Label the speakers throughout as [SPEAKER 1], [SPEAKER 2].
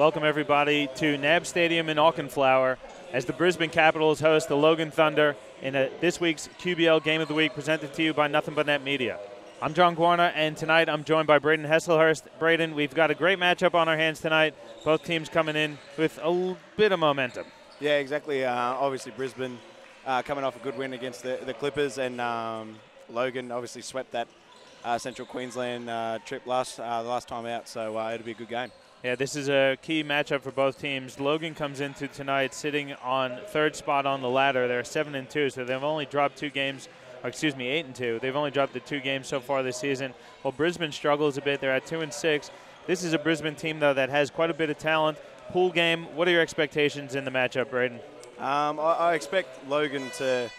[SPEAKER 1] welcome everybody to NAB Stadium in Auchenflower as the Brisbane Capitals host the Logan Thunder in this week's QBL Game of the Week presented to you by Nothing But Net Media. I'm John Guarna, and tonight I'm joined by Braden Hesselhurst. Braden, we've got a great matchup on our hands tonight. Both teams coming in with a bit of momentum.
[SPEAKER 2] Yeah, exactly. Obviously, Brisbane coming off a good win against the Clippers, and Logan obviously swept that Central Queensland trip the last time out, so it'll be a good game.
[SPEAKER 1] Yeah, this is a key matchup for both teams. Logan comes into tonight sitting on third spot on the ladder. They're 7-2, so they've only dropped 2 games. 8-2. They've only dropped the 2 games so far this season. Well, Brisbane struggles a bit. They're at 2-6. This is a Brisbane team, though, that has quite a bit of talent. Pool game, what are your expectations in the matchup, Braden?
[SPEAKER 2] I expect Logan to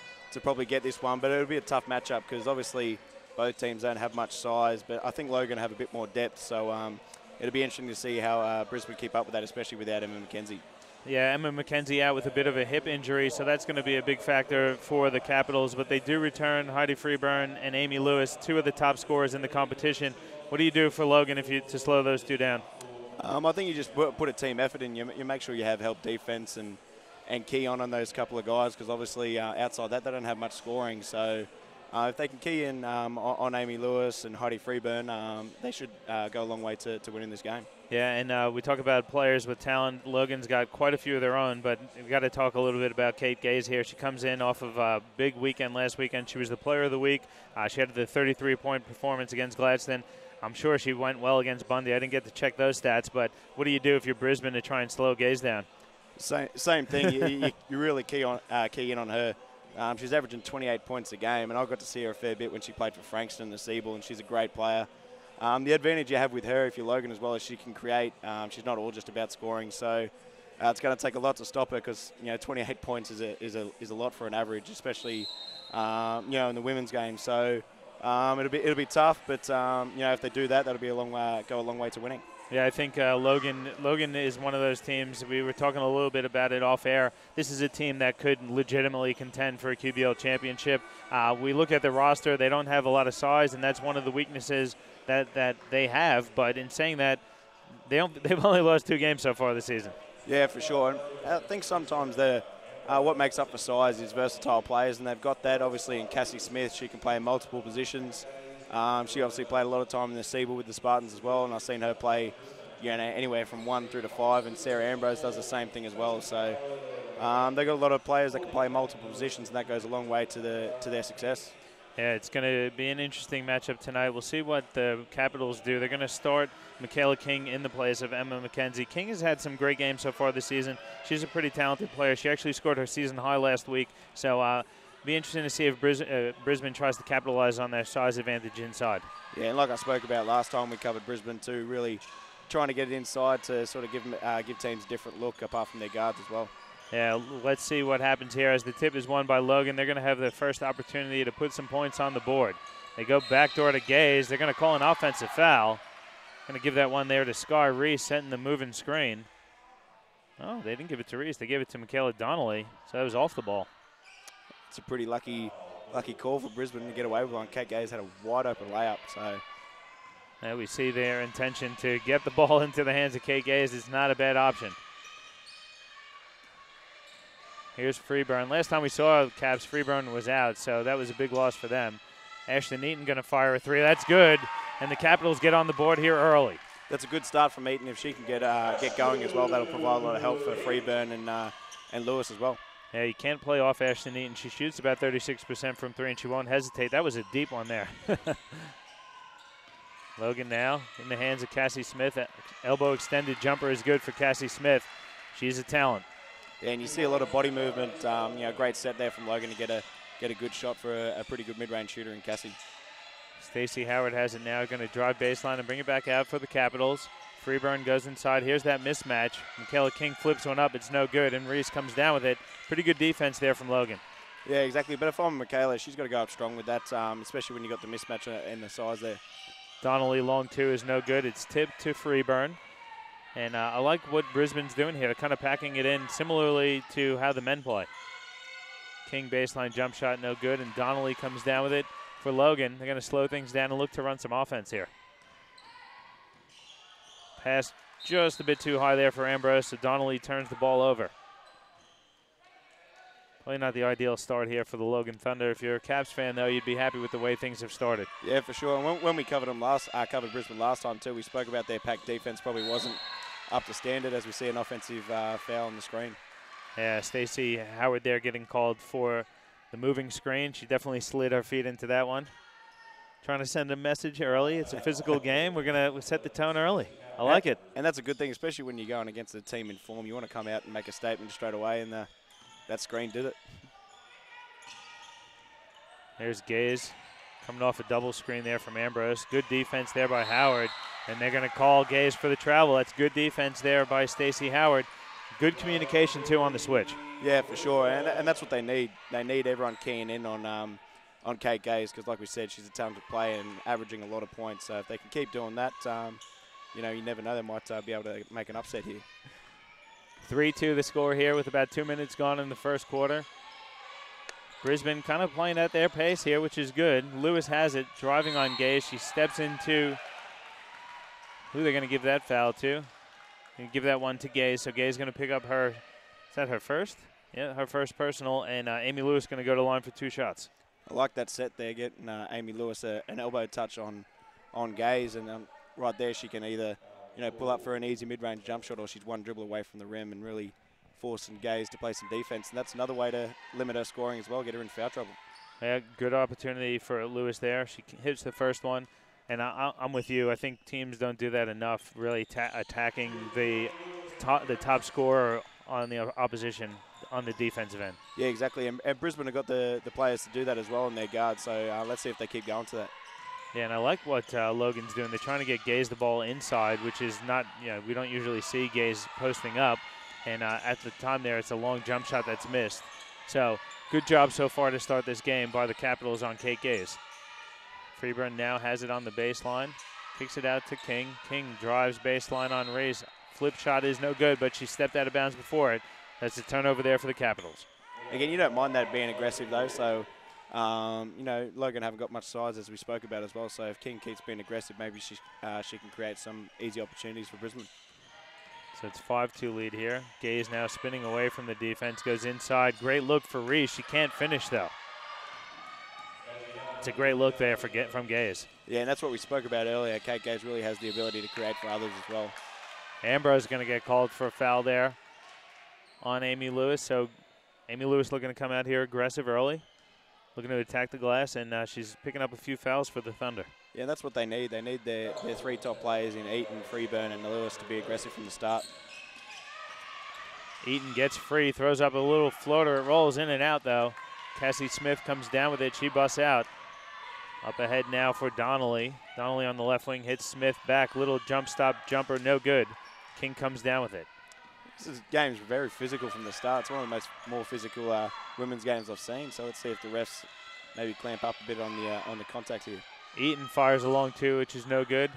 [SPEAKER 2] probably get this one, but it'll be a tough matchup because obviously both teams don't have much size, but I think Logan have a bit more depth, so it'll be interesting to see how Brisbane keep up with that, especially without Emma McKenzie.
[SPEAKER 1] Yeah, Emma McKenzie out with a bit of a hip injury, so that's going to be a big factor for the Capitals. But they do return Heidi Freeburn and Amy Lewis, 2 of the top scorers in the competition. What do you do for Logan to slow those 2 down?
[SPEAKER 2] I think you just put a team effort in. You make sure you have help defense and key on those couple of guys because obviously outside that they don't have much scoring. So if they can key in on Amy Lewis and Heidi Freeburn, they should go a long way to winning this game.
[SPEAKER 1] Yeah, and we talk about players with talent. Logan's got quite a few of their own, but we've got to talk a little bit about Kate Gaze here. She comes in off of a big weekend last weekend. She was the player of the week. She had the 33-point performance against Gladstone. I'm sure she went well against Bundy. I didn't get to check those stats, but what do you do if you're Brisbane to try and slow Gaze down?
[SPEAKER 2] Same thing. you really key in on her. She's averaging 28 points a game, and I got to see her a fair bit when she played for Frankston, the Seabull, and she's a great player. The advantage you have with her, if you're Logan as well, is she can create. She's not all just about scoring, so it's going to take a lot to stop her because 28 points is a lot for an average, especially in the women's game. So it'll be tough, but if they do that, that'll be go a long way to winning.
[SPEAKER 1] Yeah, I think Logan is one of those teams. We were talking a little bit about it off air. This is a team that could legitimately contend for a QBL championship. We look at the roster; they don't have a lot of size, and that's one of the weaknesses that they have. But in saying that, they've only lost 2 games so far this season.
[SPEAKER 2] Yeah, for sure. And I think sometimes what makes up for size is versatile players, and they've got that obviously in Cassie Smith. She can play in multiple positions. She obviously played a lot of time in the Seabull with the Spartans as well, and I've seen her play anywhere from 1 through to 5, and Sarah Ambrose does the same thing as well. So they've got a lot of players that can play multiple positions, and that goes a long way to their success.
[SPEAKER 1] Yeah, it's going to be an interesting matchup tonight. We'll see what the Capitals do. They're going to start Michaela King in the place of Emma McKenzie. King has had some great games so far this season. She's a pretty talented player. She actually scored her season high last week. So be interesting to see if Brisbane tries to capitalize on their size advantage inside.
[SPEAKER 2] Yeah, and like I spoke about last time we covered Brisbane too, really trying to get it inside to sort of give teams a different look apart from their guards as well.
[SPEAKER 1] Yeah, let's see what happens here as the tip is won by Logan. They're going to have their first opportunity to put some points on the board. They go backdoor to Gaze. They're going to call an offensive foul. Going to give that one there to Scar Reese, setting the moving screen. Oh, they didn't give it to Reese. They gave it to Michaela Donnelly, so that was off the ball.
[SPEAKER 2] It's a pretty lucky call for Brisbane to get away with one. Kate Gaze had a wide open layup, so.
[SPEAKER 1] Now we see their intention to get the ball into the hands of Kate Gaze. It's not a bad option. Here's Freeburn. Last time we saw Caps, Freeburn was out, so that was a big loss for them. Ashton Eaton going to fire a 3. That's good, and the Capitals get on the board here early.
[SPEAKER 2] That's a good start from Eaton. If she can get going as well, that'll provide a lot of help for Freeburn and Lewis as well.
[SPEAKER 1] Yeah, you can't play off Ashton Eaton. She shoots about 36% from 3, and she won't hesitate. That was a deep one there. Logan now in the hands of Cassie Smith. Elbow extended jumper is good for Cassie Smith. She's a talent.
[SPEAKER 2] Yeah, and you see a lot of body movement. Great set there from Logan to get a good shot for a pretty good mid-range shooter in Cassie.
[SPEAKER 1] Stacey Howard has it now. Going to drive baseline and bring it back out for the Capitals. Freeburn goes inside. Here's that mismatch. Michaela King flips one up. It's no good, and Reese comes down with it. Pretty good defense there from Logan.
[SPEAKER 2] Yeah, exactly. But if I'm Michaela, she's got to go up strong with that, especially when you got the mismatch and the size there.
[SPEAKER 1] Donnelly long 2 is no good. It's tipped to Freeburn. And I like what Brisbane's doing here. They're kind of packing it in similarly to how the men play. King baseline jump shot, no good, and Donnelly comes down with it for Logan. They're going to slow things down and look to run some offense here. Pass just a bit too high there for Ambrose, so Donnelly turns the ball over. Probably not the ideal start here for the Logan Thunder. If you're a Caps fan, though, you'd be happy with the way things have started.
[SPEAKER 2] Yeah, for sure. And when we covered covered Brisbane last time too, we spoke about their pack defense probably wasn't up to standard as we see an offensive foul on the screen.
[SPEAKER 1] Yeah, Stacey Howard there getting called for the moving screen. She definitely slid her feet into that one. Trying to send a message early. It's a physical game. We're going to set the tone early. I like it.
[SPEAKER 2] And that's a good thing, especially when you're going against a team in form. You want to come out and make a statement straight away, and that screen did it.
[SPEAKER 1] There's Gaze coming off a double screen there from Ambrose. Good defense there by Howard, and they're going to call Gaze for the travel. That's good defense there by Stacey Howard. Good communication, too, on the switch.
[SPEAKER 2] Yeah, for sure, and that's what they need. They need everyone keying in on Kate Gaze because, like we said, she's a talented player and averaging a lot of points. So if they can keep doing that, you know, you never know. They might be able to make an upset here.
[SPEAKER 1] 3-2 the score here with about 2 minutes gone in the first quarter. Brisbane kind of playing at their pace here, which is good. Lewis has it, driving on Gaze. She steps into who they're going to give that foul to. And give that one to Gaze. So Gaze going to pick up her, is that her first? Yeah, her first personal, and Amy Lewis going to go to the line for 2 shots.
[SPEAKER 2] I like that set there, getting Amy Lewis an elbow touch on Gaze, and right there she can either, you know, pull up for an easy mid-range jump shot, or she's one dribble away from the rim and really forcing Gaze to play some defense, and that's another way to limit her scoring as well, get her in foul trouble.
[SPEAKER 1] Yeah, good opportunity for Lewis there. She hits the first one, and I'm with you. I think teams don't do that enough, really attacking the top scorer on the opposition on the defensive end.
[SPEAKER 2] Yeah, exactly, and Brisbane have got the players to do that as well in their guard, so let's see if they keep going to that.
[SPEAKER 1] Yeah, and I like what Logan's doing. They're trying to get Gaze the ball inside, which is not, you know, we don't usually see Gaze posting up. And at the time there, it's a long jump shot that's missed. So good job so far to start this game by the Capitals on Kate Gaze. Freeburn now has it on the baseline. Kicks it out to King. King drives baseline on Ray's. Flip shot is no good, but she stepped out of bounds before it. That's a turnover there for the Capitals.
[SPEAKER 2] Again, you don't mind that being aggressive, though. So, you know, Logan haven't got much size, as we spoke about as well. So if King keeps being aggressive, maybe she can create some easy opportunities for Brisbane.
[SPEAKER 1] So it's 5-2 lead here. Gaze now spinning away from the defense, goes inside. Great look for Reese. She can't finish, though. It's a great look there from Gaze.
[SPEAKER 2] Yeah, and that's what we spoke about earlier. Kate Gaze really has the ability to create for others as well.
[SPEAKER 1] Ambrose is going to get called for a foul there on Amy Lewis. So Amy Lewis looking to come out here aggressive early, looking to attack the glass, and she's picking up a few fouls for the Thunder.
[SPEAKER 2] Yeah, that's what they need. They need their 3 top players in Eaton, Freeburn, and Lewis to be aggressive from the start.
[SPEAKER 1] Eaton gets free, throws up a little floater. It rolls in and out, though. Cassie Smith comes down with it. She busts out. Up ahead now for Donnelly. Donnelly on the left wing hits Smith back. Little jump stop jumper, no good. King comes down with it.
[SPEAKER 2] This game's very physical from the start. It's one of the more physical women's games I've seen. So let's see if the refs maybe clamp up a bit on the contact here.
[SPEAKER 1] Eaton fires along too, which is no good.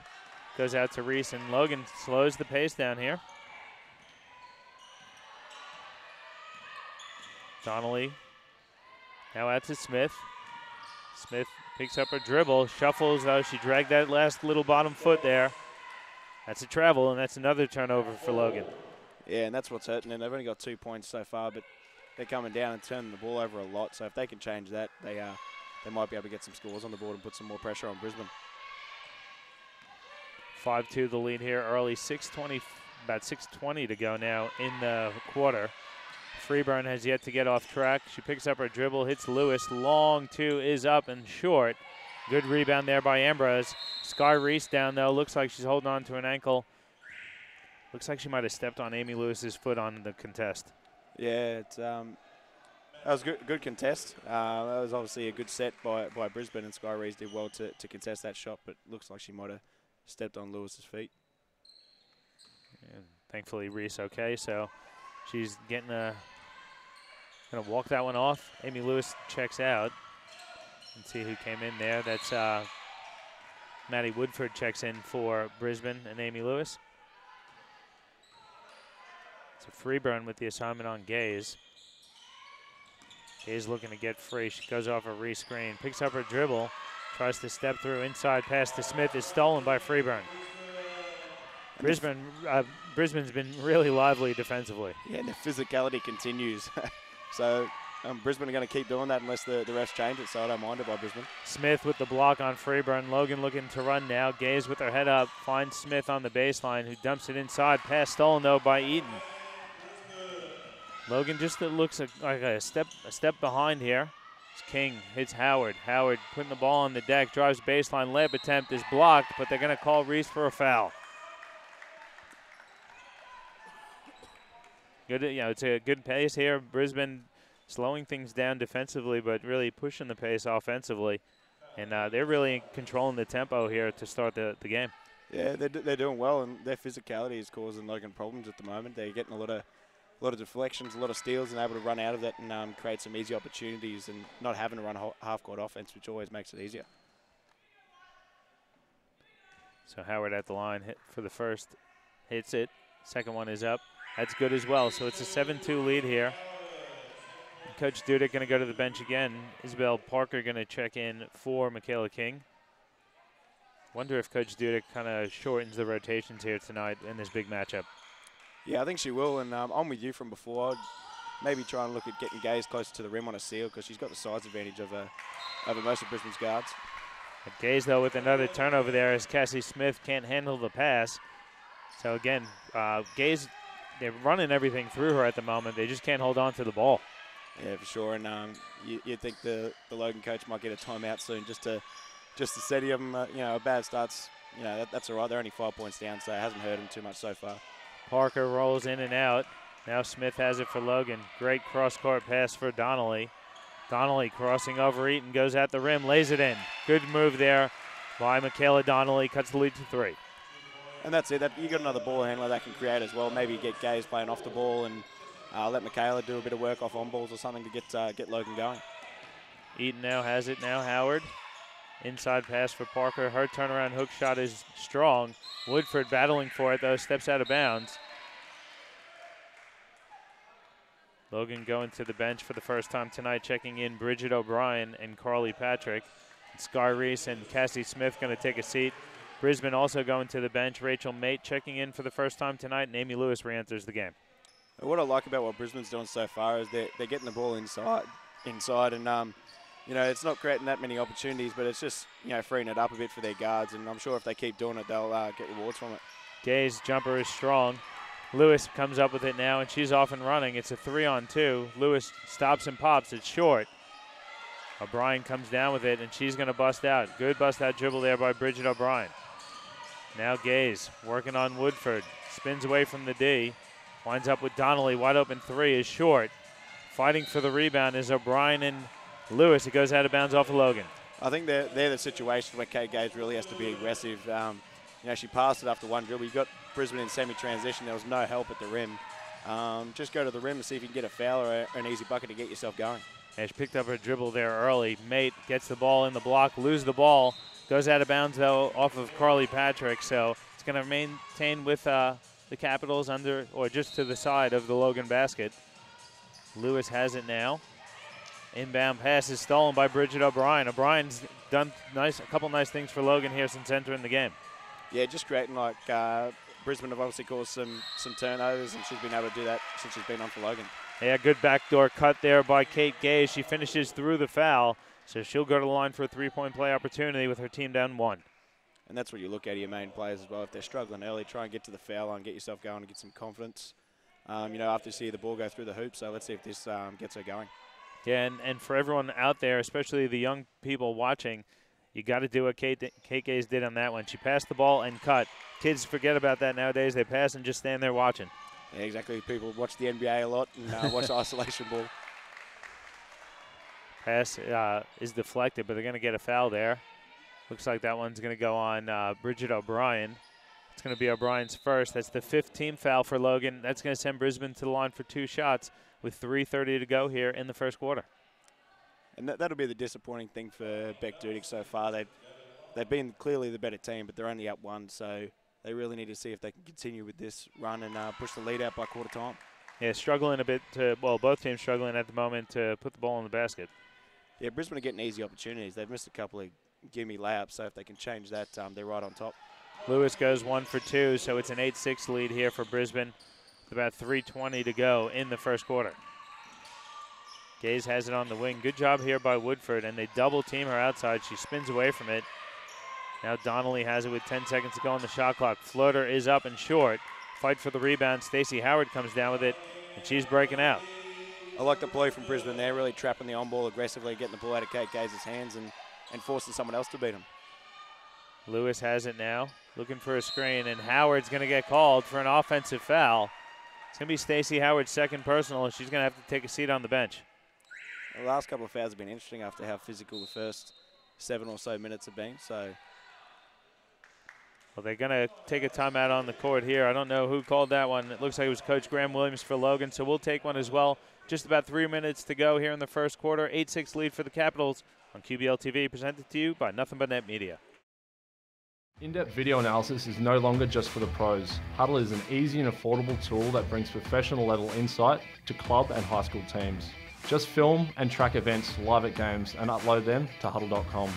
[SPEAKER 1] Goes out to Reese, and Logan slows the pace down here. Donnelly now out to Smith. Smith picks up her dribble, shuffles though. She dragged that last little bottom foot there. That's a travel, and that's another turnover for Logan.
[SPEAKER 2] Yeah, and that's what's hurting. And they've only got 2 points so far, but they're coming down and turning the ball over a lot. So if they can change that, they might be able to get some scores on the board and put some more pressure on Brisbane.
[SPEAKER 1] 5-2 the lead here early. About 6:20 to go now in the quarter. Freeburn has yet to get off track. She picks up her dribble, hits Lewis. Long two is up and short. Good rebound there by Ambrose. Sky Reese down, though. Looks like she's holding on to an ankle. Looks like she might have stepped on Amy Lewis's foot on the contest.
[SPEAKER 2] Yeah, it's that was good contest. That was obviously a good set by Brisbane, and Sky Reese did well to contest that shot, but looks like she might have stepped on Lewis's feet.
[SPEAKER 1] And thankfully, Reese okay, so she's gonna walk that one off. Amy Lewis checks out. Let's see who came in there. That's Maddie Woodford checks in for Brisbane and Amy Lewis. It's a Freeburn with the assignment on Gaze. Gaze looking to get free. She goes off a re-screen, picks up her dribble, tries to step through. Inside pass to Smith is stolen by Freeburn. Brisbane's been really lively defensively.
[SPEAKER 2] Yeah, and the physicality continues. So Brisbane are going to keep doing that unless the refs change it, so I don't mind it by Brisbane.
[SPEAKER 1] Smith with the block on Freeburn. Logan looking to run now. Gaze with her head up. Finds Smith on the baseline, who dumps it inside. Pass stolen, though, by Eaton. Logan just looks like a step behind here. It's King hits Howard. Howard putting the ball on the deck. Drives baseline. Layup attempt is blocked, but they're going to call Reese for a foul. Good, it's a good pace here. Brisbane slowing things down defensively, but really pushing the pace offensively. And they're really controlling the tempo here to start the game.
[SPEAKER 2] Yeah, they're doing well, and their physicality is causing Logan problems at the moment. They're getting a lot of deflections, a lot of steals, and able to run out of that and create some easy opportunities and not having to run half-court offense, which always makes it easier.
[SPEAKER 1] So Howard at the line hit for the first, hits it. Second one is up. That's good as well. So it's a 7-2 lead here. Coach Dudek going to go to the bench again. Isabel Parker going to check in for Michaela King. Wonder if Coach Dudek kind of shortens the rotations here tonight in this big matchup.
[SPEAKER 2] Yeah, I think she will, and I'm with you from before. I'd maybe try and look at getting Gaze closer to the rim on a seal because she's got the size advantage over most of Brisbane's guards.
[SPEAKER 1] Gaze, though, with another turnover there as Cassie Smith can't handle the pass. So, again, Gaze, they're running everything through her at the moment. They just can't hold on to the ball.
[SPEAKER 2] Yeah, for sure. And you think the Logan coach might get a timeout soon just to steady them. A bad start's, that's all right. They're only 5 points down, so it hasn't hurt them too much so far.
[SPEAKER 1] Parker rolls in and out. Now Smith has it for Logan. Great cross-court pass for Donnelly. Donnelly crossing over Eaton, goes at the rim, lays it in. Good move there by Michaela Donnelly. Cuts the lead to 3.
[SPEAKER 2] And that's it. You got another ball handler that can create as well. Maybe get Gaze playing off the ball and let Michaela do a bit of work off on balls or something to get Logan going.
[SPEAKER 1] Eaton now has it. Now Howard. Inside pass for Parker. Her turnaround hook shot is strong. Woodford battling for it, though. Steps out of bounds. Logan going to the bench for the first time tonight, checking in Bridget O'Brien and Carly Patrick. Sky Reese and Cassie Smith going to take a seat. Brisbane also going to the bench. Rachel Mate checking in for the first time tonight, and Amy Lewis re-enters the game.
[SPEAKER 2] What I like about what Brisbane's doing so far is they're getting the ball inside and it's not creating that many opportunities, but it's just, freeing it up a bit for their guards. And I'm sure if they keep doing it, they'll get rewards from it.
[SPEAKER 1] Gay's jumper is strong. Lewis comes up with it now, and she's off and running. It's a 3-on-2. Lewis stops and pops. It's short. O'Brien comes down with it, and she's going to bust out. Good bust-out dribble there by Bridget O'Brien. Now Gaze working on Woodford. Spins away from the D. Winds up with Donnelly. Wide open 3 is short. Fighting for the rebound is O'Brien and Lewis. It goes out of bounds off of Logan.
[SPEAKER 2] I think they're the situation where Kate Gaze really has to be aggressive. She passed it after one dribble. You got Brisbane in semi-transition. There was no help at the rim. Just go to the rim and see if you can get a foul or an easy bucket to get yourself going.
[SPEAKER 1] Yeah, she picked up her dribble there early. Mate gets the ball in the block, lose the ball. Goes out of bounds, though, off of Carly Patrick. So it's going to maintain with the Capitals under or just to the side of the Logan basket. Lewis has it now. Inbound pass is stolen by Bridget O'Brien. O'Brien's done a couple nice things for Logan here since entering the game.
[SPEAKER 2] Yeah, just creating Brisbane have obviously caused some turnovers, and she's been able to do that since she's been on for Logan.
[SPEAKER 1] Yeah, good backdoor cut there by Kate Gaze. She finishes through the foul, so she'll go to the line for a 3-point play opportunity with her team down 1.
[SPEAKER 2] And that's what you look at your main players as well. If they're struggling early, try and get to the foul line, get yourself going and get some confidence. After you see the ball go through the hoop, so let's see if this gets her going.
[SPEAKER 1] Yeah, and for everyone out there, especially the young people watching, you got to do what Kate Gaze did on that one. She passed the ball and cut. Kids forget about that nowadays. They pass and just stand there watching.
[SPEAKER 2] Yeah, exactly. People watch the NBA a lot and watch isolation ball.
[SPEAKER 1] Pass is deflected, but they're going to get a foul there. Looks like that one's going to go on Bridget O'Brien. It's going to be O'Brien's first. That's the 5th team foul for Logan. That's going to send Brisbane to the line for 2 shots with 3:30 to go here in the first quarter.
[SPEAKER 2] And that'll be the disappointing thing for Beck Dudek so far. They've been clearly the better team, but they're only up 1, so they really need to see if they can continue with this run and push the lead out by quarter time.
[SPEAKER 1] Yeah, struggling a bit both teams struggling at the moment to put the ball in the basket.
[SPEAKER 2] Yeah, Brisbane are getting easy opportunities. They've missed a couple of gimme layups, so if they can change that, they're right on top.
[SPEAKER 1] Lewis goes 1 for 2, so it's an 8-6 lead here for Brisbane with about 3:20 to go in the first quarter. Gaze has it on the wing. Good job here by Woodford, and they double team her outside. She spins away from it. Now Donnelly has it with 10 seconds to go on the shot clock. Floater is up and short. Fight for the rebound. Stacey Howard comes down with it, and she's breaking out.
[SPEAKER 2] I like the play from Brisbane there, really trapping the on-ball aggressively, getting the ball out of Kate Gaze's hands and forcing someone else to beat him.
[SPEAKER 1] Lewis has it now, looking for a screen, and Howard's going to get called for an offensive foul. It's going to be Stacey Howard's second personal, and she's going to have to take a seat on the bench.
[SPEAKER 2] The last couple of fouls have been interesting after how physical the first 7 or so minutes have been. So,
[SPEAKER 1] well, they're going to take a timeout on the court here. I don't know who called that one. It looks like it was Coach Graham Williams for Logan, so we'll take one as well. Just about 3 minutes to go here in the first quarter. 8-6 lead for the Capitals on QBL TV, presented to you by Nothing But Net Media.
[SPEAKER 3] In-depth video analysis is no longer just for the pros. Huddle is an easy and affordable tool that brings professional level insight to club and high school teams. Just film and track events live at games and upload them to huddle.com.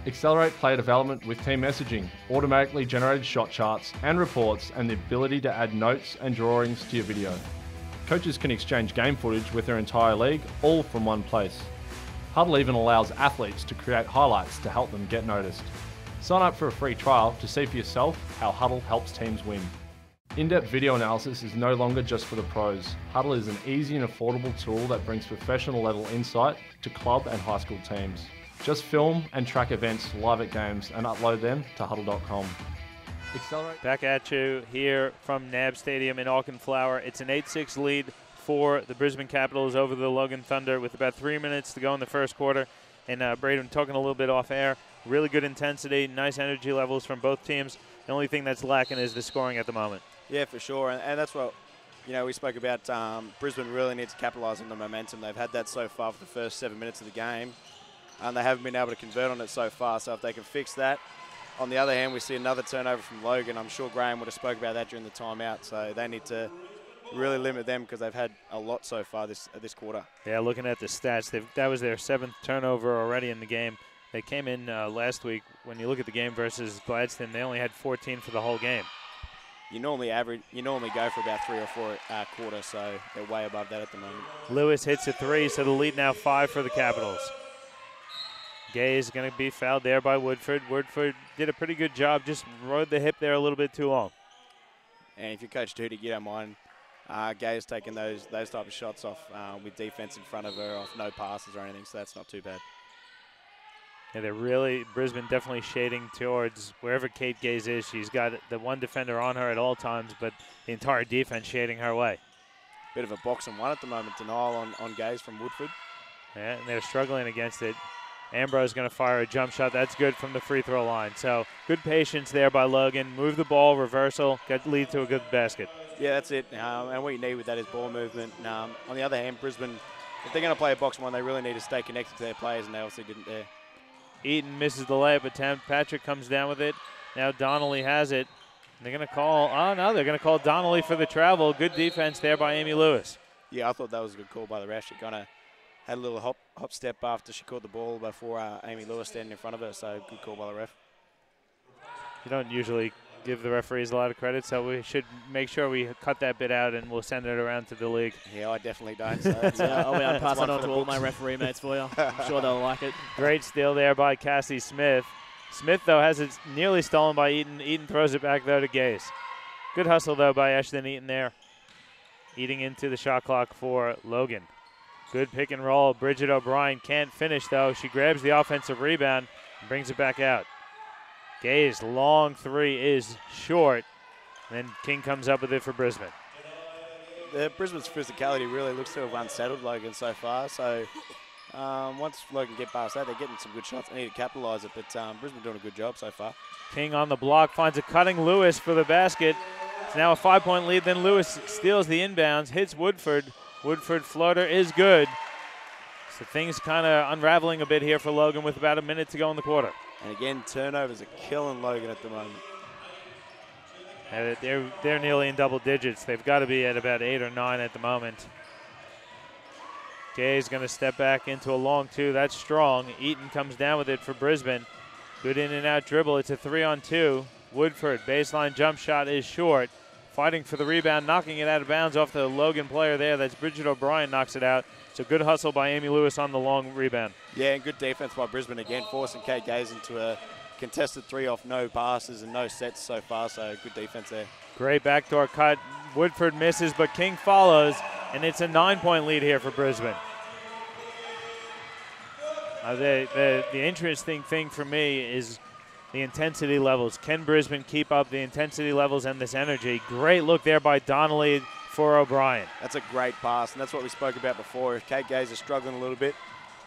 [SPEAKER 3] Accelerate player development with team messaging, automatically generated shot charts and reports, and the ability to add notes and drawings to your video. Coaches can exchange game footage with their entire league, all from one place. Huddle even allows athletes to create highlights to help them get noticed. Sign up for a free trial to see for yourself how Huddle helps teams win. In-depth video analysis is no longer just for the pros. Huddle is an easy and affordable tool that brings professional level insight to club and high school teams. Just film and track events live at games and upload them to huddle.com. Accelerate.
[SPEAKER 1] Back at you here from NAB Stadium in Auckland Flower. It's an 8-6 lead for the Brisbane Capitals over the Logan Thunder with about 3 minutes to go in the first quarter. And Braden, talking a little bit off air, really good intensity, nice energy levels from both teams. The only thing that's lacking is the scoring at the moment.
[SPEAKER 2] Yeah, for sure. And that's what, we spoke about. Brisbane really needs to capitalise on the momentum. They've had that so far for the first 7 minutes of the game, and they haven't been able to convert on it so far. So if they can fix that. On the other hand, we see another turnover from Logan. I'm sure Graham would have spoke about that during the timeout. So they need to really limit them because they've had a lot so far this quarter.
[SPEAKER 1] Yeah, looking at the stats, that was their 7th turnover already in the game. They came in last week. When you look at the game versus Gladstone, they only had 14 for the whole game.
[SPEAKER 2] You normally go for about 3 or 4 quarters, so they're way above that at the moment.
[SPEAKER 1] Lewis hits a 3, so the lead now 5 for the Capitals. Gay is going to be fouled there by Woodford. Woodford did a pretty good job, just rode the hip there a little bit too long.
[SPEAKER 2] And if you're Coach Duty, you don't mind. Gay is taking those type of shots off with defense in front of her, off no passes or anything, so that's not too bad.
[SPEAKER 1] Yeah, Brisbane definitely shading towards wherever Kate Gaze is. She's got the one defender on her at all times, but the entire defense shading her way.
[SPEAKER 2] Bit of a box and one at the moment, denial on Gaze from Woodford.
[SPEAKER 1] Yeah, and they're struggling against it. Ambrose going to fire a jump shot. That's good from the free throw line. So good patience there by Logan. Move the ball, reversal, lead to a good basket.
[SPEAKER 2] Yeah, that's it. And what you need with that is ball movement. On the other hand, Brisbane, if they're going to play a box one, they really need to stay connected to their players, and they obviously didn't there.
[SPEAKER 1] Eaton misses the layup attempt. Patrick comes down with it. Now Donnelly has it. They're going to call, they're going to call Donnelly for the travel. Good defense there by Amy Lewis.
[SPEAKER 2] Yeah, I thought that was a good call by the ref. She kind of had a little hop step after she caught the ball before Amy Lewis standing in front of her, so good call by the ref.
[SPEAKER 1] You don't usually give the referees a lot of credit, so we should make sure we cut that bit out and we'll send it around to the league.
[SPEAKER 2] Yeah, I definitely don't. So
[SPEAKER 4] I'll be able to pass that on to all my referee mates for you. I'm sure they'll like it.
[SPEAKER 1] Great steal there by Cassie Smith. Smith, though, has it nearly stolen by Eaton. Eaton throws it back, though, to Gaze. Good hustle, though, by Ashton Eaton there. Eating into the shot clock for Logan. Good pick and roll. Bridget O'Brien can't finish, though. She grabs the offensive rebound and brings it back out. Gaze, long 3 is short. And then King comes up with it for Brisbane.
[SPEAKER 2] Brisbane's physicality really looks to have unsettled Logan so far. So once Logan get past that, they're getting some good shots. They need to capitalise it, but Brisbane doing a good job so far.
[SPEAKER 1] King on the block, finds a cutting Lewis for the basket. It's now a 5-point lead. Then Lewis steals the inbounds, hits Woodford. Woodford floater is good. So things kind of unraveling a bit here for Logan with about a minute to go in the quarter.
[SPEAKER 2] And again, turnovers are killing Logan at the moment.
[SPEAKER 1] And they're nearly in double digits. They've got to be at about 8 or 9 at the moment. Gay's going to step back into a long 2. That's strong. Eaton comes down with it for Brisbane. Good in and out dribble. It's a 3-on-2. Woodford, baseline jump shot is short. Fighting for the rebound, knocking it out of bounds off the Logan player there. That's Bridget O'Brien, knocks it out. So good hustle by Amy Lewis on the long rebound.
[SPEAKER 2] Yeah, and good defense by Brisbane again, forcing Kate Gaze into a contested 3 off no passes and no sets so far, so good defense there.
[SPEAKER 1] Great backdoor cut. Woodford misses, but King follows, and it's a 9-point lead here for Brisbane. The interesting thing for me is the intensity levels. Can Brisbane keep up the intensity levels and this energy? Great look there by Donnelly for O'Brien.
[SPEAKER 2] That's a great pass, and that's what we spoke about before. If Kate Gaze is struggling a little bit,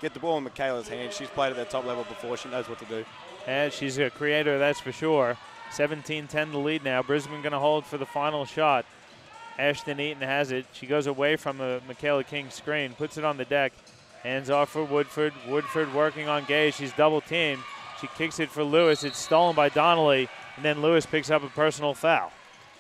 [SPEAKER 2] get the ball in Michaela's hands. She's played at the top level before. She knows what to do.
[SPEAKER 1] And she's a creator, that's for sure. 17-10 the lead now. Brisbane going to hold for the final shot. Ashton Eaton has it. She goes away from the Michaela King screen, puts it on the deck. Hands off for Woodford. Woodford working on Gaze. She's double teamed. She kicks it for Lewis. It's stolen by Donnelly, and then Lewis picks up a personal foul.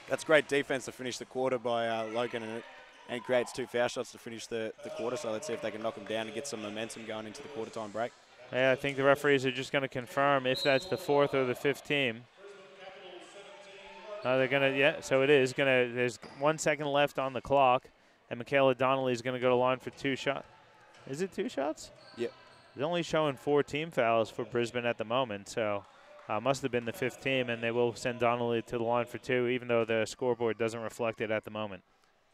[SPEAKER 2] That's great defense to finish the quarter by Logan, and creates 2 foul shots to finish the quarter. So let's see if they can knock them down and get some momentum going into the quarter-time break.
[SPEAKER 1] Yeah, I think the referees are just going to confirm if that's the 4th or the 5th team. They're going to, yeah, so it is going to, there's 1 second left on the clock, and Michaela Donnelly is going to go to line for 2 shots. Is it 2 shots?
[SPEAKER 2] Yep.
[SPEAKER 1] It's only showing 4 team fouls for Brisbane at the moment, so must have been the 5th team, and they will send Donnelly to the line for 2, even though the scoreboard doesn't reflect it at the moment.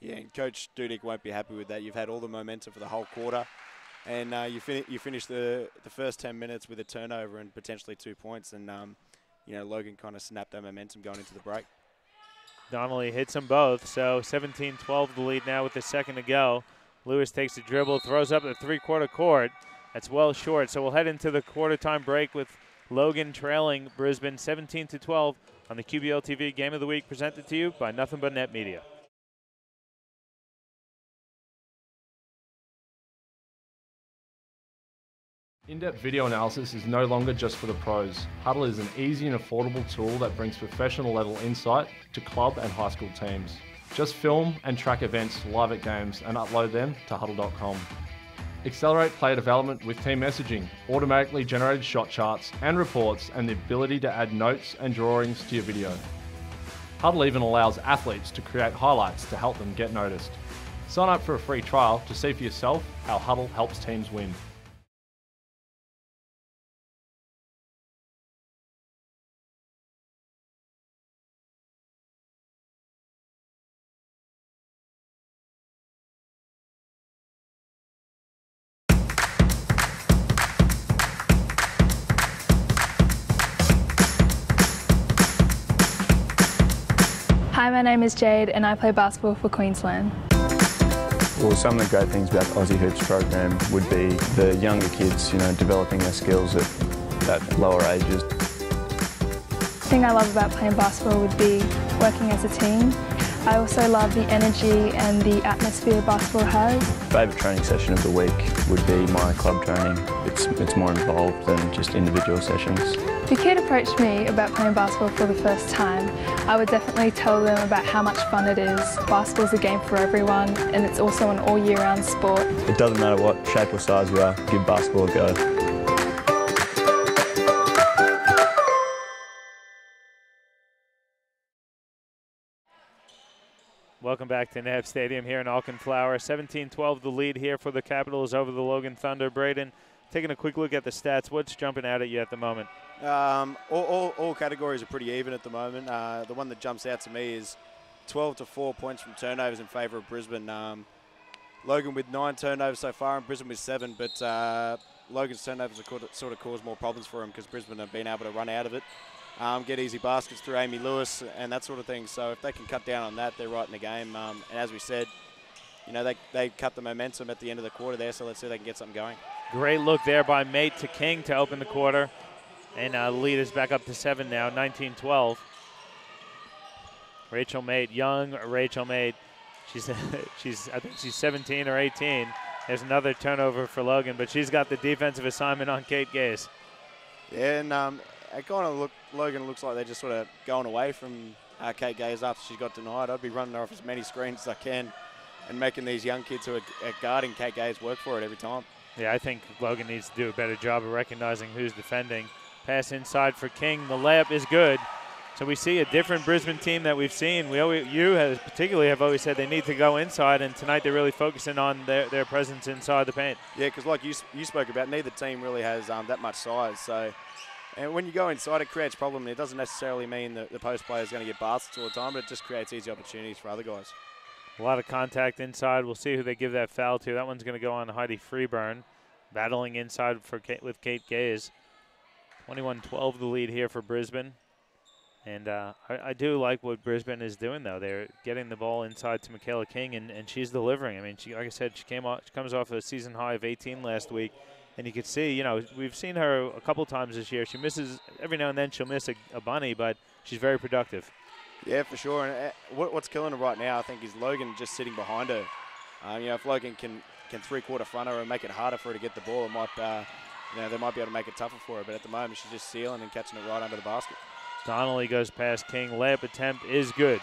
[SPEAKER 2] Yeah, and Coach Dudick won't be happy with that. You've had all the momentum for the whole quarter, and you finish the first 10 minutes with a turnover and potentially 2 points, and Logan kind of snapped that momentum going into the break.
[SPEAKER 1] Donnelly hits them both, so 17-12 the lead now with a second to go. Lewis takes a dribble, throws up the 3-quarter court. That's well short, so we'll head into the quarter-time break with Logan trailing Brisbane 17-12 on the QBL TV Game of the Week, presented to you by Nothing But Net Media.
[SPEAKER 3] In-depth video analysis is no longer just for the pros. Huddle is an easy and affordable tool that brings professional level insight to club and high school teams. Just film and track events live at games and upload them to huddle.com. Accelerate player development with team messaging, automatically generated shot charts and reports, and the ability to add notes and drawings to your video. Huddle even allows athletes to create highlights to help them get noticed. Sign up for a free trial to see for yourself how Huddle helps teams win.
[SPEAKER 5] Hi, my name is Jade and I play basketball for Queensland.
[SPEAKER 6] Well, some of the great things about the Aussie Hoops program would be the younger kids, developing their skills at lower ages.
[SPEAKER 5] The thing I love about playing basketball would be working as a team. I also love the energy and the atmosphere basketball has.
[SPEAKER 6] Favourite training session of the week would be my club training. It's more involved than just individual sessions.
[SPEAKER 5] If a kid approached me about playing basketball for the first time, I would definitely tell them about how much fun it is. Basketball is a game for everyone, and it's also an all year round sport.
[SPEAKER 6] It doesn't matter what shape or size you are, give basketball a go.
[SPEAKER 1] Welcome back to NAB Stadium here in Auckland Flower. 17-12 the lead here for the Capitals over the Logan Thunder. Braden, taking a quick look at the stats, what's jumping out at you at the moment?
[SPEAKER 2] All categories are pretty even at the moment. The one that jumps out to me is 12 to 4 points from turnovers in favour of Brisbane. Logan with 9 turnovers so far and Brisbane with 7, but Logan's turnovers have sort of caused more problems for him because Brisbane have been able to run out of it. Get easy baskets through Amy Lewis and that sort of thing. So if they can cut down on that, they're right in the game. And as we said, they cut the momentum at the end of the quarter there, so let's see if they can get something going.
[SPEAKER 1] Great look there by Mate to King to open the quarter. And lead is back up to 7 now, 19-12. Rachel Mate, young Rachel Mate. I think she's 17 or 18. There's another turnover for Logan, but she's got the defensive assignment on Kate Gaze.
[SPEAKER 2] Yeah, and Logan looks like they're just sort of going away from Kate Gaze after she got denied. I'd be running her off as many screens as I can and making these young kids who are guarding Kate Gaze work for it every time.
[SPEAKER 1] Yeah, I think Logan needs to do a better job of recognizing who's defending. Pass inside for King. The layup is good. So we see a different Brisbane team that we've seen. You particularly have always said they need to go inside, and tonight they're really focusing on their presence inside the paint.
[SPEAKER 2] Yeah, because like you spoke about, neither team really has that much size. So, and when you go inside, it creates problem. It doesn't necessarily mean that the post player is going to get baskets all the time, but it just creates easy opportunities for other guys.
[SPEAKER 1] A lot of contact inside. We'll see who they give that foul to. That one's going to go on Heidi Freeburn, battling inside with Kate Gaze. 21-12 the lead here for Brisbane. And I do like what Brisbane is doing, though. They're getting the ball inside to Michaela King, and she's delivering. I mean, like I said, she comes off a season high of 18 last week, and you can see, you know, we've seen her a couple times this year. She misses every now and then. She'll miss a bunny, but she's very productive.
[SPEAKER 2] Yeah, for sure. And what's killing her right now, I think, is Logan just sitting behind her. You know, if Logan can three-quarter front her and make it harder for her to get the ball, it might, you know, they might be able to make it tougher for her. But at the moment, she's just sealing and catching it right under the basket.
[SPEAKER 1] Donnelly goes past King. Layup attempt is good.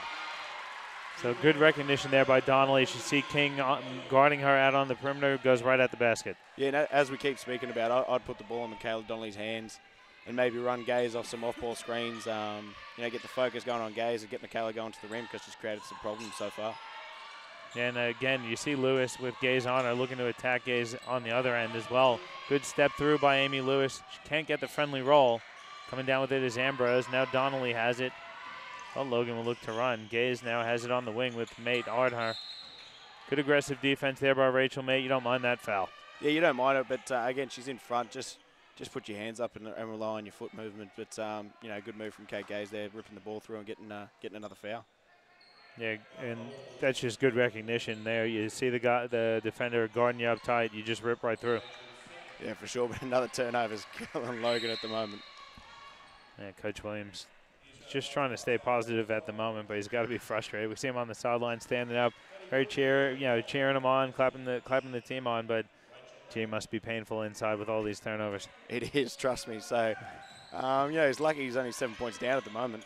[SPEAKER 1] So good recognition there by Donnelly. You see King guarding her out on the perimeter, goes right at the basket.
[SPEAKER 2] Yeah, and as we keep speaking about, I'd put the ball in Michaela Donnelly's hands and maybe run Gaze off some off-ball screens. You know, get the focus going on Gaze and get Michaela going to the rim because she's created some problems so far.
[SPEAKER 1] And again, you see Lewis with Gaze on her, looking to attack Gaze on the other end as well. Good step through by Amy Lewis. She can't get the friendly roll. Coming down with it is Ambrose. Now Donnelly has it. Well, Logan will look to run. Gaze now has it on the wing with Mate Ardhar. Good aggressive defense there by Rachel Mate. You don't mind that foul.
[SPEAKER 2] Yeah, you don't mind it, but again, she's in front. Just put your hands up and rely on your foot movement. But you know, good move from Kate Gaze there, ripping the ball through and getting another foul.
[SPEAKER 1] Yeah, and that's just good recognition there. You see the defender guarding you up tight. You just rip right through.
[SPEAKER 2] Yeah, for sure. But another turnover is killing Logan at the moment.
[SPEAKER 1] Yeah, Coach Williams just trying to stay positive at the moment, but he's got to be frustrated. We see him on the sideline standing up, very cheering him on, clapping the team on, but gee, must be painful inside with all these turnovers.
[SPEAKER 2] It is, trust me. So, you know, he's lucky he's only 7 points down at the moment.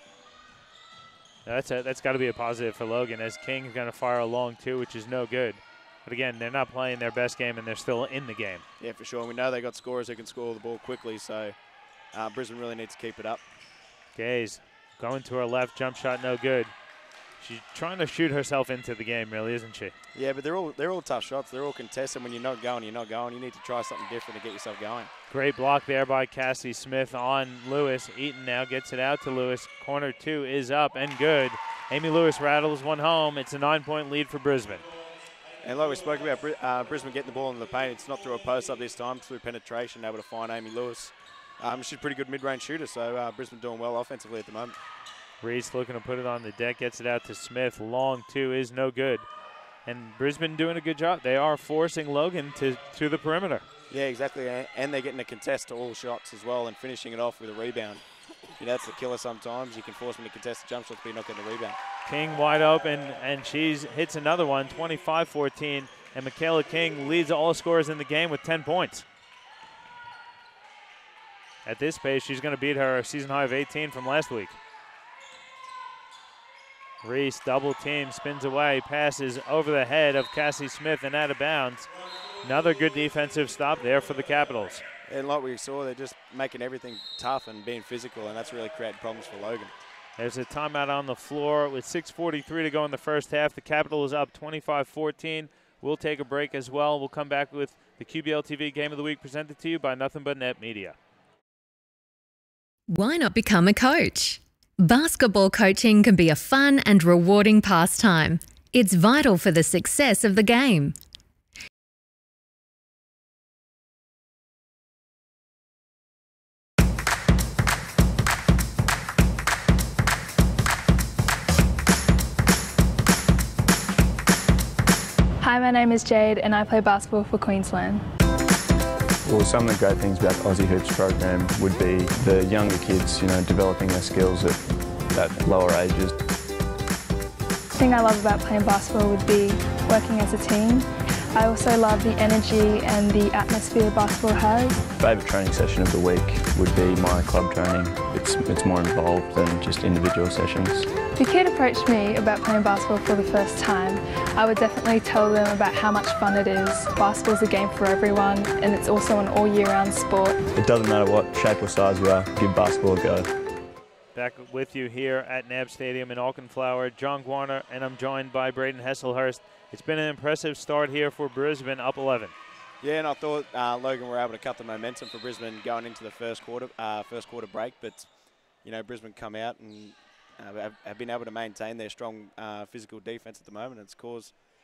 [SPEAKER 1] That's got to be a positive for Logan, as King's going to fire a long two, which is no good. But again, they're not playing their best game, and they're still in the game.
[SPEAKER 2] Yeah, for sure. We know they got scorers who can score the ball quickly, so Brisbane really needs to keep it up.
[SPEAKER 1] Gaze going to her left, jump shot no good. She's trying to shoot herself into the game, really, isn't she?
[SPEAKER 2] Yeah, but they're all tough shots. They're all contested. When you're not going, you're not going. You need to try something different to get yourself going.
[SPEAKER 1] Great block there by Cassie Smith on Lewis. Eaton now gets it out to Lewis. Corner two is up and good. Amy Lewis rattles one home. It's a 9-point lead for Brisbane.
[SPEAKER 2] And like we spoke about, Brisbane getting the ball in the paint. It's not through a post-up this time, through penetration, able to find Amy Lewis. She's a pretty good mid-range shooter, so Brisbane doing well offensively at the moment.
[SPEAKER 1] Reese looking to put it on the deck, gets it out to Smith. Long two is no good. And Brisbane doing a good job. They are forcing Logan to the perimeter.
[SPEAKER 2] Yeah, exactly. And they're getting a contest to all shots as well and finishing it off with a rebound. You know, that's the killer sometimes. You can force them to contest the jump shots, but you're not getting a rebound.
[SPEAKER 1] King wide open, and she hits another one, 25-14. And Michaela King leads all scorers in the game with 10 points. At this pace, she's going to beat her season high of 18 from last week. Reese, double team, spins away, passes over the head of Cassie Smith and out of bounds. Another good defensive stop there for the Capitals.
[SPEAKER 2] And like we saw, they're just making everything tough and being physical, and that's really created problems for Logan.
[SPEAKER 1] There's a timeout on the floor with 6:43 to go in the first half. The Capitals up 25-14. We'll take a break as well. We'll come back with the QBL TV Game of the Week presented to you by Nothing But Net Media.
[SPEAKER 7] Why not become a coach? Basketball coaching can be a fun and rewarding pastime. It's vital for the success of the game.
[SPEAKER 5] Hi, my name is Jade and I play basketball for Queensland.
[SPEAKER 6] Well, some of the great things about the Aussie Hoops program would be the younger kids, developing their skills at lower ages.
[SPEAKER 5] The thing I love about playing basketball would be working as a team. I also love the energy and the atmosphere basketball has.
[SPEAKER 6] Favourite training session of the week would be my club training. It's more involved than just individual sessions.
[SPEAKER 5] If a kid approached me about playing basketball for the first time, I would definitely tell them about how much fun it is. Basketball's a game for everyone, and it's also an all-year-round sport.
[SPEAKER 6] It doesn't matter what shape or size you are, give basketball a go.
[SPEAKER 1] Back with you here at NAB Stadium in Auchenflower. John Guarner, and I'm joined by Braden Hesselhurst. It's been an impressive start here for Brisbane, up 11.
[SPEAKER 2] Yeah, and I thought Logan were able to cut the momentum for Brisbane going into the first quarter break. But, you know, Brisbane come out and have been able to maintain their strong physical defense at the moment. It's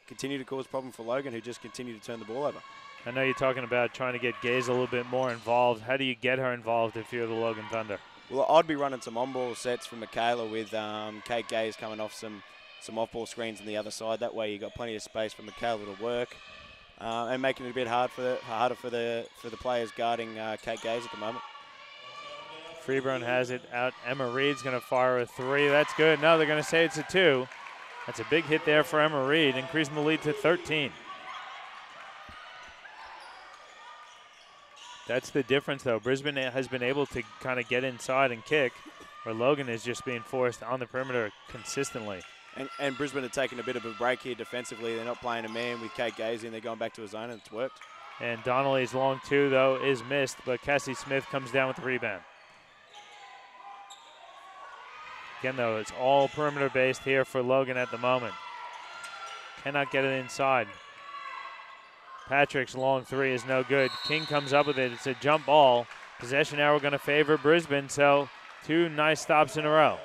[SPEAKER 2] continue to cause problem for Logan, who just continue to turn the ball over.
[SPEAKER 1] I know you're talking about trying to get Gaze a little bit more involved. How do you get her involved if you're the Logan Thunder?
[SPEAKER 2] Well, I'd be running some on-ball sets from Michaela with Kate Gaze coming off some off-ball screens on the other side. That way you got plenty of space for Michaela to work, and making it a bit harder for the players guarding Kate Gaze at the moment.
[SPEAKER 1] Freeburn has it out. Emma Reed's going to fire a 3. That's good. No, they're going to say it's a 2. That's a big hit there for Emma Reed, increasing the lead to 13. That's the difference, though. Brisbane has been able to kind of get inside and kick, where Logan is just being forced on the perimeter consistently.
[SPEAKER 2] And Brisbane are taking a bit of a break here defensively. They're not playing a man with Kate Gazy, and they're going back to a zone, and it's worked.
[SPEAKER 1] And Donnelly's long 2, though, is missed, but Cassie Smith comes down with the rebound. Again, though, it's all perimeter-based here for Logan at the moment. Cannot get it inside. Patrick's long 3 is no good. King comes up with it. It's a jump ball. Possession arrow going to favor Brisbane, so 2 nice stops in a row.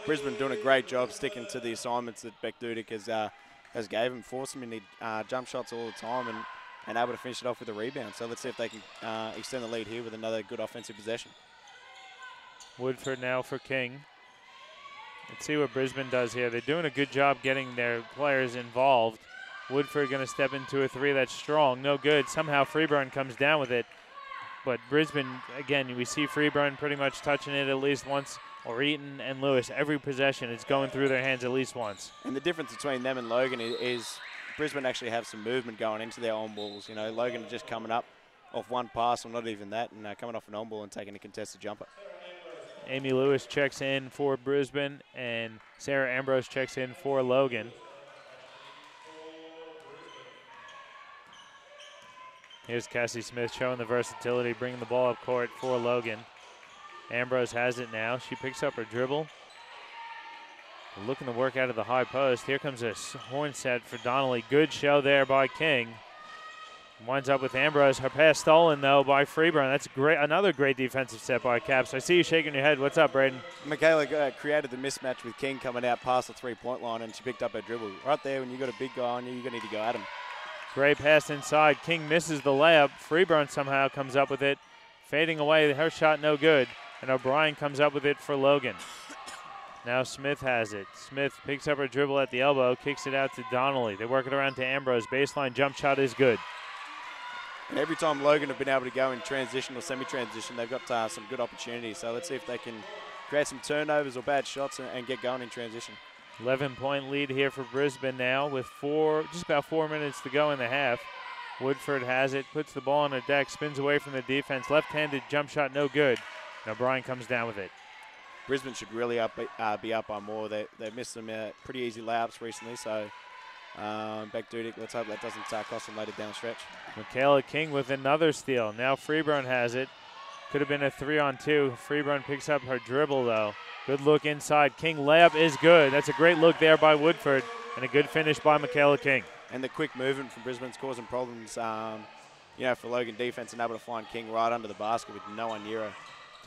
[SPEAKER 2] Brisbane doing a great job sticking to the assignments that Beck Dudick has gave him, forcing him to jump shots all the time and able to finish it off with a rebound. So let's see if they can extend the lead here with another good offensive possession.
[SPEAKER 1] Woodford now for King. Let's see what Brisbane does here. They're doing a good job getting their players involved. Woodford going to step into a 3 that's strong. No good. Somehow Freeburn comes down with it. But Brisbane, again, we see Freeburn pretty much touching it at least once, or Eaton and Lewis. Every possession, it's going through their hands at least once.
[SPEAKER 2] And the difference between them and Logan is Brisbane actually have some movement going into their on balls. You know, Logan just coming up off one pass, or not even that, and coming off an on ball and taking a contested jumper.
[SPEAKER 1] Amy Lewis checks in for Brisbane, and Sarah Ambrose checks in for Logan. Here's Cassie Smith showing the versatility, bringing the ball up court for Logan. Ambrose has it now. She picks up her dribble. Looking to work out of the high post. Here comes a horn set for Donnelly. Good show there by King. Winds up with Ambrose. Her pass stolen, though, by Freeburn. That's great. Another great defensive set by Caps. I see you shaking your head. What's up, Braden?
[SPEAKER 2] Michaela created the mismatch with King coming out past the three-point line, and she picked up her dribble. Right there, when you got a big guy on you, you're going to need to go at him.
[SPEAKER 1] Great pass inside. King misses the layup. Freeburn somehow comes up with it. Fading away. Her shot no good. And O'Brien comes up with it for Logan. Now Smith has it. Smith picks up her dribble at the elbow, kicks it out to Donnelly. They work it around to Ambrose. Baseline jump shot is good.
[SPEAKER 2] And every time Logan have been able to go in transition or semi-transition, they've got some good opportunities. So let's see if they can create some turnovers or bad shots and get going in transition.
[SPEAKER 1] 11-point lead here for Brisbane now with just about 4 minutes to go in the half. Woodford has it, puts the ball on the deck, spins away from the defense. Left-handed jump shot no good. And O'Brien comes down with it.
[SPEAKER 2] Brisbane should really be up by more. They've missed some pretty easy layups recently, so Beck Dudick, let's hope that doesn't cost them later down the stretch.
[SPEAKER 1] Michaela King with another steal. Now Freeburn has it. Could have been a 3-on-2. Freeburn picks up her dribble, though. Good look inside. King layup is good. That's a great look there by Woodford, and a good finish by Michaela King.
[SPEAKER 2] And the quick movement from Brisbane's causing problems, for Logan defense, and able to find King right under the basket with no one near her.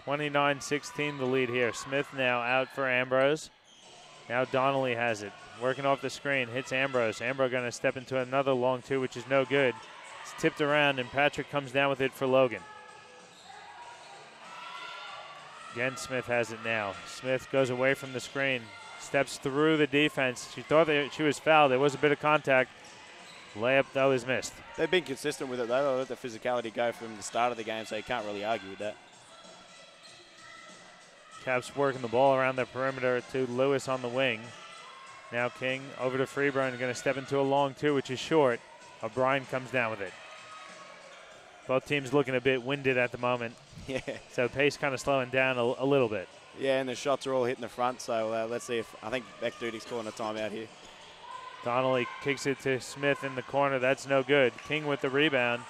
[SPEAKER 1] 29-16 the lead here. Smith now out for Ambrose. Now Donnelly has it. Working off the screen, hits Ambrose. Ambrose going to step into another long 2, which is no good. It's tipped around, and Patrick comes down with it for Logan. Again, Smith has it now. Smith goes away from the screen, steps through the defense. She thought that she was fouled. There was a bit of contact. Layup, though, is missed.
[SPEAKER 2] They've been consistent with it, though. They let the physicality go from the start of the game, so you can't really argue with that.
[SPEAKER 1] Caps working the ball around the perimeter to Lewis on the wing. Now King over to Freeburn, going to step into a long 2, which is short. O'Brien comes down with it. Both teams looking a bit winded at the moment.
[SPEAKER 2] Yeah.
[SPEAKER 1] So pace kind of slowing down a little bit.
[SPEAKER 2] Yeah, and the shots are all hitting the front, so let's see if, I think Beck Dudick's calling a timeout here.
[SPEAKER 1] Donnelly kicks it to Smith in the corner. That's no good. King with the rebound.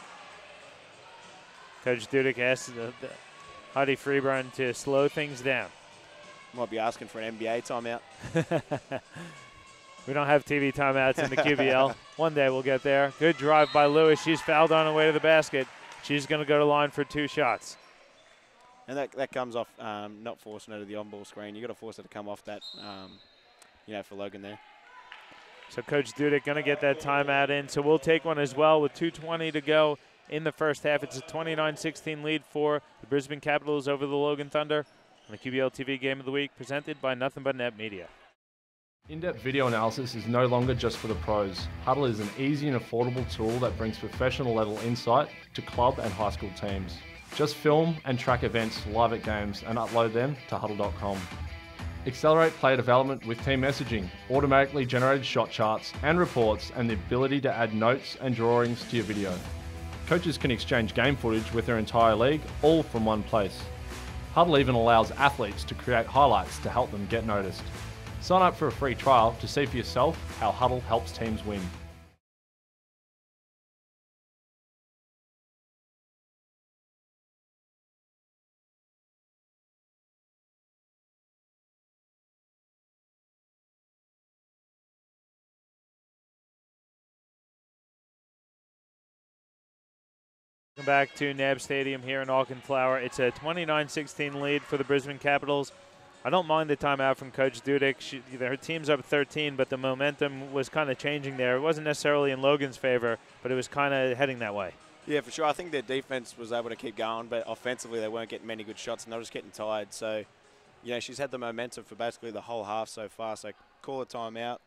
[SPEAKER 1] Coach Dudick asks Huddy Freeburn to slow things down.
[SPEAKER 2] Might be asking for an NBA timeout.
[SPEAKER 1] We don't have TV timeouts in the QBL. One day we'll get there. Good drive by Lewis. She's fouled on her way to the basket. She's going to go to line for 2 shots.
[SPEAKER 2] And that comes off not forcing her to the on-ball screen. You've got to force her to come off that, for Logan there.
[SPEAKER 1] So Coach Dudek going to get that timeout in. So we'll take one as well with 2:20 to go in the first half. It's a 29-16 lead for the Brisbane Capitals over the Logan Thunder on the QBL TV Game of the Week, presented by Nothing But Net Media.
[SPEAKER 3] In-depth video analysis is no longer just for the pros. Huddle is an easy and affordable tool that brings professional level insight to club and high school teams. Just film and track events live at games and upload them to huddle.com. Accelerate player development with team messaging, automatically generated shot charts and reports, and the ability to add notes and drawings to your video. Coaches can exchange game footage with their entire league, all from one place. Huddle even allows athletes to create highlights to help them get noticed. Sign up for a free trial to see for yourself how Huddle helps teams win.
[SPEAKER 1] Welcome back to NAB Stadium here in Auckland Flower. It's a 29-16 lead for the Brisbane Capitals. I don't mind the timeout from Coach Dudek. Her team's up 13, but the momentum was kind of changing there. It wasn't necessarily in Logan's favor, but it was kind of heading that way.
[SPEAKER 2] Yeah, for sure. I think their defense was able to keep going, but offensively they weren't getting many good shots, and they were just getting tired. So, she's had the momentum for basically the whole half so far. So call a timeout,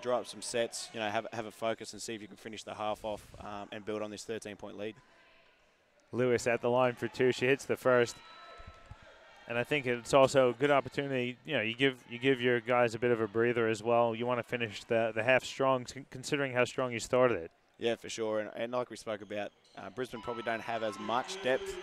[SPEAKER 2] draw up some sets, have a focus and see if you can finish the half off and build on this 13-point lead.
[SPEAKER 1] Lewis at the line for 2. She hits the first. And I think it's also a good opportunity. You give your guys a bit of a breather as well. You want to finish the half strong, considering how strong you started it.
[SPEAKER 2] Yeah, for sure. And like we spoke about, Brisbane probably don't have as much depth,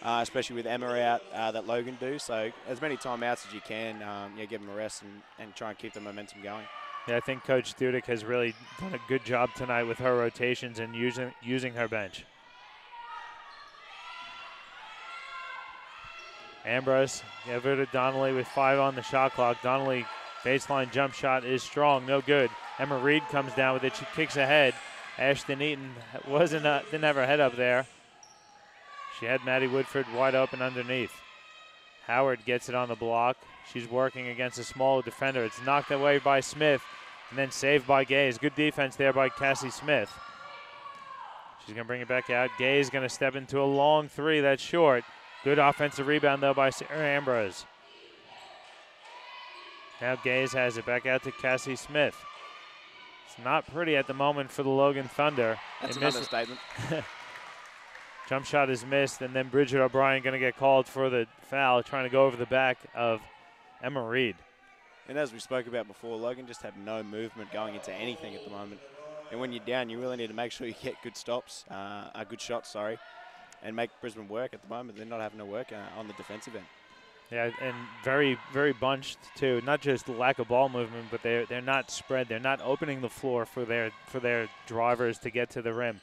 [SPEAKER 2] especially with Emma out that Logan do. So as many timeouts as you can, give them a rest and try and keep the momentum going.
[SPEAKER 1] Yeah, I think Coach Dudek has really done a good job tonight with her rotations and using her bench. Ambrose, give her to Donnelly with 5 on the shot clock. Donnelly, baseline jump shot is strong, no good. Emma Reed comes down with it. She kicks ahead. Ashton Eaton didn't have her head up there. She had Maddie Woodford wide open underneath. Howard gets it on the block. She's working against a small defender. It's knocked away by Smith and then saved by Gaze. Good defense there by Cassie Smith. She's going to bring it back out. Gaze going to step into a long 3. That's short. Good offensive rebound, though, by Sarah Ambrose. Now Gaze has it back out to Cassie Smith. It's not pretty at the moment for the Logan Thunder.
[SPEAKER 2] That's an understatement.
[SPEAKER 1] Jump shot is missed, and then Bridget O'Brien going to get called for the foul, trying to go over the back of Emma Reed.
[SPEAKER 2] And as we spoke about before, Logan just had no movement going into anything at the moment. And when you're down, you really need to make sure you get good good shots, and make Brisbane work. At the moment, they're not having to work on the defensive end.
[SPEAKER 1] Yeah, and very, very bunched too. Not just lack of ball movement, but they're not spread. They're not opening the floor for their drivers to get to the rim.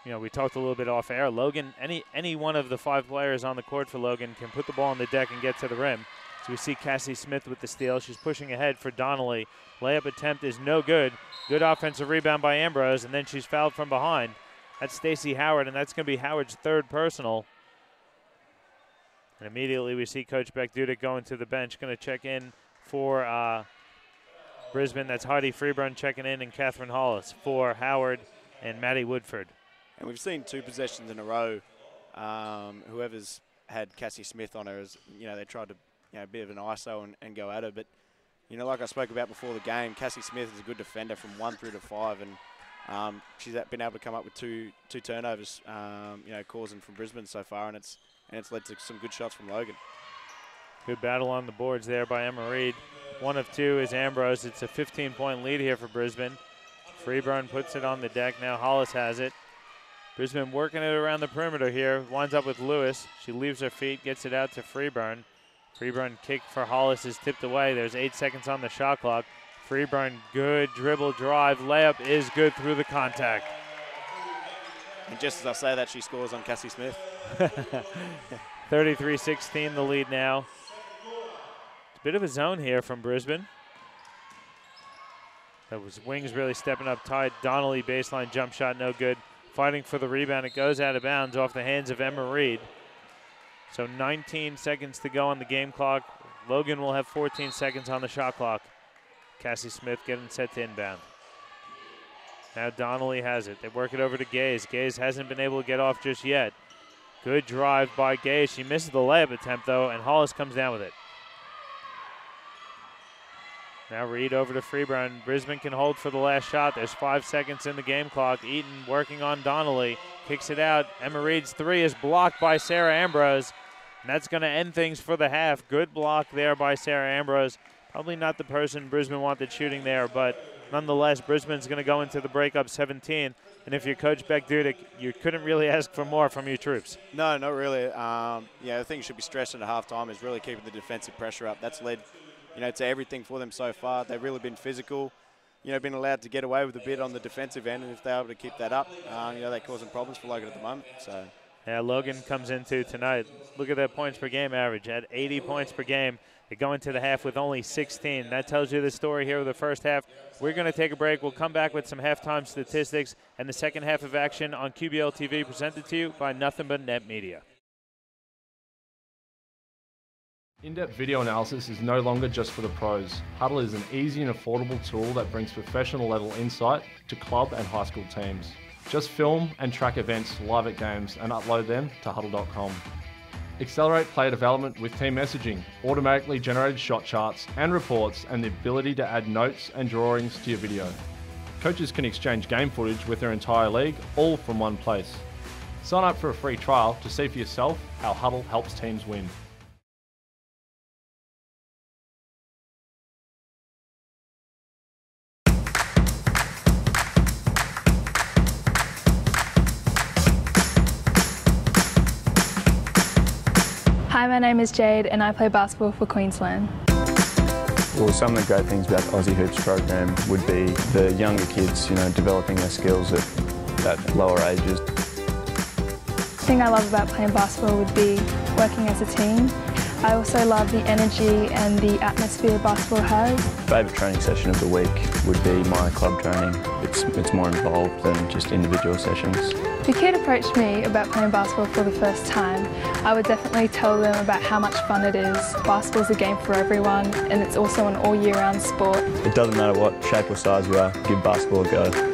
[SPEAKER 1] We talked a little bit off air. Logan, any one of the 5 players on the court for Logan can put the ball on the deck and get to the rim. So we see Cassie Smith with the steal. She's pushing ahead for Donnelly. Layup attempt is no good. Good offensive rebound by Ambrose, and then she's fouled from behind. That's Stacey Howard, and that's going to be Howard's 3rd personal. And immediately we see Coach Beck Dudek going to the bench, going to check in for Brisbane. That's Heidi Freeburn checking in, and Catherine Hollis for Howard and Maddie Woodford. And
[SPEAKER 2] we've seen 2 possessions in a row. Whoever's had Cassie Smith on her, they tried to, a bit of an ISO and go at her. But, like I spoke about before the game, Cassie Smith is a good defender from 1 through to 5, and she's been able to come up with two turnovers, causing from Brisbane so far, and it's led to some good shots from Logan.
[SPEAKER 1] Good battle on the boards there by Emma Reed. 1 of 2 is Ambrose. It's a 15-point lead here for Brisbane. Freeburn puts it on the deck. Now Hollis has it. Brisbane working it around the perimeter here. Winds up with Lewis. She leaves her feet, gets it out to Freeburn. Freeburn kick for Hollis is tipped away. There's 8 seconds on the shot clock. Freeburn, good dribble drive. Layup is good through the contact.
[SPEAKER 2] And just as I say that, she scores on Cassie Smith.
[SPEAKER 1] 33-16 the lead now. It's a bit of a zone here from Brisbane. That was Wings really stepping up tight. Donnelly baseline jump shot, no good. Fighting for the rebound. It goes out of bounds off the hands of Emma Reed. So 19 seconds to go on the game clock. Logan will have 14 seconds on the shot clock. Cassie Smith getting set to inbound. Now Donnelly has it. They work it over to Gaze. Gaze hasn't been able to get off just yet. Good drive by Gaze. She misses the layup attempt, though, and Hollis comes down with it. Now Reed over to Freeburn. Brisbane can hold for the last shot. There's 5 seconds in the game clock. Eaton working on Donnelly. Kicks it out. Emma Reed's three is blocked by Sarah Ambrose. And that's going to end things for the half. Good block there by Sarah Ambrose. Probably not the person Brisbane wanted shooting there, but nonetheless, Brisbane's going to go into the break up 17. And if you're Coach Beck Dudek, you couldn't really ask for more from your troops.
[SPEAKER 2] No, not really. The thing you should be stressing at halftime is really keeping the defensive pressure up. That's led, to everything for them so far. They've really been physical, been allowed to get away with a bit on the defensive end, and if they're able to keep that up, they're causing problems for Logan at the moment. So.
[SPEAKER 1] Yeah, Logan comes into tonight. Look at that points per game average at 80 points per game. They go into the half with only 16. That tells you the story here of the first half. We're going to take a break. We'll come back with some halftime statistics and the second half of action on QBL TV, presented to you by Nothing But Net Media.
[SPEAKER 3] In-depth video analysis is no longer just for the pros. Huddle is an easy and affordable tool that brings professional level insight to club and high school teams. Just film and track events live at games and upload them to huddle.com. Accelerate player development with team messaging, automatically generated shot charts and reports, and the ability to add notes and drawings to your video. Coaches can exchange game footage with their entire league, all from one place. Sign up for a free trial to see for yourself how Huddle helps teams win.
[SPEAKER 5] Hi, my name is Jade and I play basketball for Queensland.
[SPEAKER 6] Well, some of the great things about Aussie Hoops program would be the younger kids, developing their skills at lower ages.
[SPEAKER 5] The thing I love about playing basketball would be working as a team. I also love the energy and the atmosphere basketball has.
[SPEAKER 6] Favourite training session of the week would be my club training. It's more involved than just individual sessions.
[SPEAKER 5] If a kid approached me about playing basketball for the first time, I would definitely tell them about how much fun it is. Basketball's a game for everyone, and it's also an all year round sport.
[SPEAKER 6] It doesn't matter what shape or size you are, give basketball a go.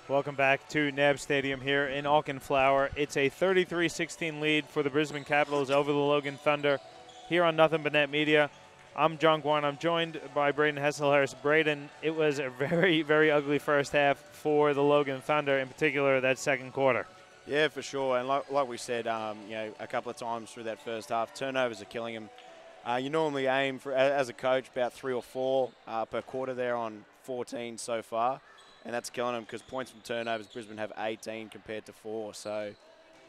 [SPEAKER 1] Welcome back to NAB Stadium here in Auchenflower. It's a 33-16 lead for the Brisbane Capitals over the Logan Thunder here on Nothing But Net Media. I'm John Guan. I'm joined by Braden Hesselhurst. Braden, it was a very, very ugly first half for the Logan Thunder, in particular that second quarter.
[SPEAKER 2] Yeah, for sure. And like we said, a couple of times through that first half, turnovers are killing them. You normally aim for, as a coach, about 3 or 4 per quarter there on 14 so far. And that's killing them because points from turnovers, Brisbane have 18 compared to 4. So,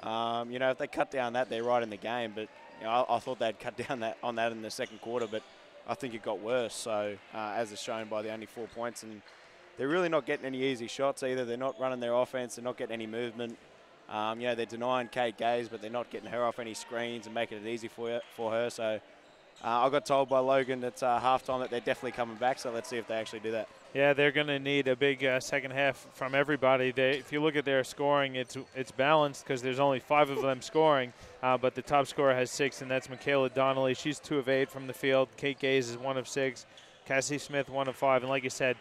[SPEAKER 2] if they cut down that, they're right in the game. But I thought they'd cut down on that in the second quarter, but I think it got worse. So, as is shown by the only 4 points, and they're really not getting any easy shots either. They're not running their offense. They're not getting any movement. They're denying Kate Gaze, but they're not getting her off any screens and making it easy for her. So, I got told by Logan at halftime that they're definitely coming back. So let's see if they actually do that.
[SPEAKER 1] Yeah, they're going to need a big second half from everybody. If you look at their scoring, it's balanced because there's only 5 of them scoring, but the top scorer has 6, and that's Michaela Donnelly. She's 2 of 8 from the field. Kate Gaze is 1 of 6. Cassie Smith 1 of 5. And like you said,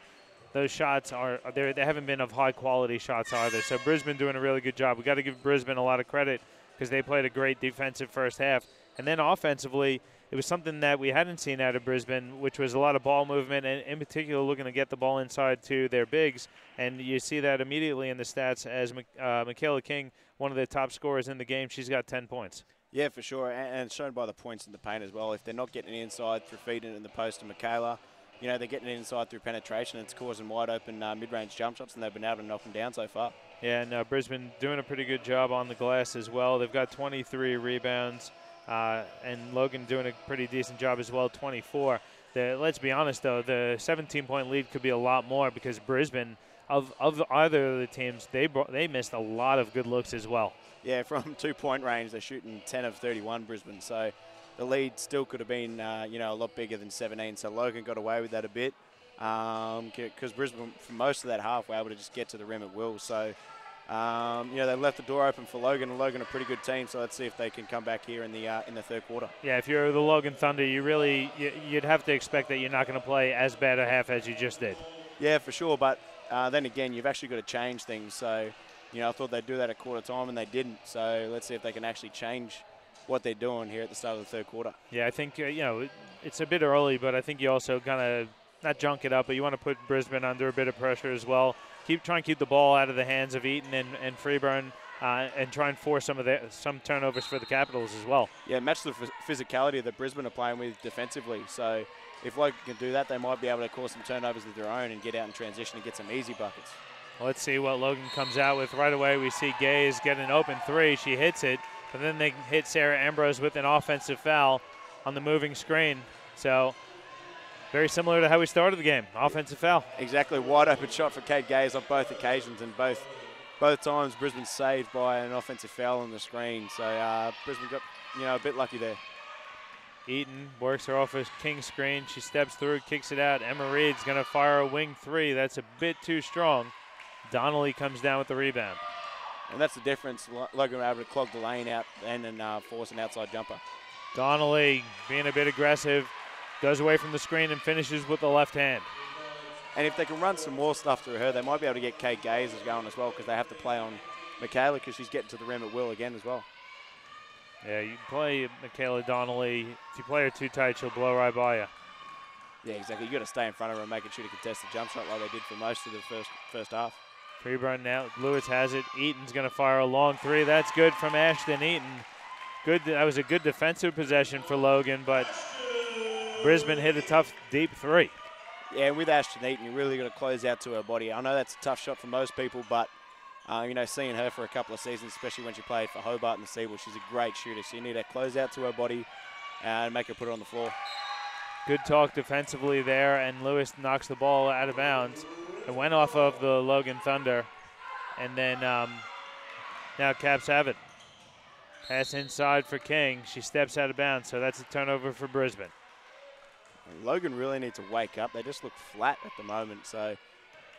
[SPEAKER 1] those shots they haven't been of high quality shots either. So Brisbane doing a really good job. We got to give Brisbane a lot of credit because they played a great defensive first half, and then offensively, it was something that we hadn't seen out of Brisbane, which was a lot of ball movement, and in particular looking to get the ball inside to their bigs. And you see that immediately in the stats as Michaela King, one of the top scorers in the game. She's got 10 points. Yeah,
[SPEAKER 2] for sure, and shown by the points in the paint as well. If they're not getting it inside through feeding it in the post to Michaela, they're getting it inside through penetration. It's causing wide open mid-range jump shots, and they've been able to knock them down so far.
[SPEAKER 1] Yeah, and Brisbane doing a pretty good job on the glass as well. They've got 23 rebounds. And Logan doing a pretty decent job as well, 24. Let's be honest, though, the 17-point lead could be a lot more because Brisbane, of either of the teams, they missed a lot of good looks as well.
[SPEAKER 2] Yeah, from 2-point range, they're shooting 10 of 31, Brisbane. So the lead still could have been, a lot bigger than 17. So Logan got away with that a bit because Brisbane, for most of that half, were able to just get to the rim at will. So they left the door open for Logan, and Logan a pretty good team, so let's see if they can come back here in the third quarter.
[SPEAKER 1] Yeah, if you're the Logan Thunder, you'd have to expect that you're not going to play as bad a half as you just did.
[SPEAKER 2] Yeah, for sure, but then again, you've actually got to change things. So, I thought they'd do that at quarter time, and they didn't. So let's see if they can actually change what they're doing here at the start of the third quarter.
[SPEAKER 1] Yeah, I think, it's a bit early, but I think you also kind of, not junk it up, but you want to put Brisbane under a bit of pressure as well. Try and keep the ball out of the hands of Eaton and Freeburn, and try and force some turnovers for the Capitals as well.
[SPEAKER 2] Yeah, match the physicality that Brisbane are playing with defensively. So if Logan can do that, they might be able to cause some turnovers of their own and get out in transition and get some easy buckets.
[SPEAKER 1] Let's see what Logan comes out with. Right away we see Gaze get an open 3. She hits it, but then they hit Sarah Ambrose with an offensive foul on the moving screen. So very similar to how we started the game, offensive foul.
[SPEAKER 2] Exactly, wide open shot for Kate Gaze on both occasions, and both times Brisbane saved by an offensive foul on the screen. So Brisbane got a bit lucky there.
[SPEAKER 1] Eaton works her off a King screen. She steps through, kicks it out. Emma Reed's going to fire a wing 3. That's a bit too strong. Donnelly comes down with the rebound.
[SPEAKER 2] And that's the difference. Logan able to clog the lane out and then force an outside jumper.
[SPEAKER 1] Donnelly being a bit aggressive. Goes away from the screen and finishes with the left hand.
[SPEAKER 2] And if they can run some more stuff through her, they might be able to get Kate Gaze going as well, because they have to play on Michaela because she's getting to the rim at will again as well.
[SPEAKER 1] Yeah, you play Michaela Donnelly. If you play her too tight, she'll blow right by you.
[SPEAKER 2] Yeah, exactly. You got to stay in front of her and make it shoot a contested jump shot like they did for most of the first half.
[SPEAKER 1] Freeburn now. Lewis has it. Eaton's going to fire a long 3. That's good from Ashton Eaton. Good. That was a good defensive possession for Logan, but Brisbane hit a tough, deep 3.
[SPEAKER 2] Yeah, with Ashton Eaton, you really got to close out to her body. I know that's a tough shot for most people, but seeing her for a couple of seasons, especially when she played for Hobart and the Seaboard, she's a great shooter. So you need to close out to her body and make her put it on the floor.
[SPEAKER 1] Good talk defensively there, and Lewis knocks the ball out of bounds. It went off of the Logan Thunder, and then now Caps have it. Pass inside for King. She steps out of bounds, so that's a turnover for Brisbane.
[SPEAKER 2] Logan really needs to wake up. They just look flat at the moment. So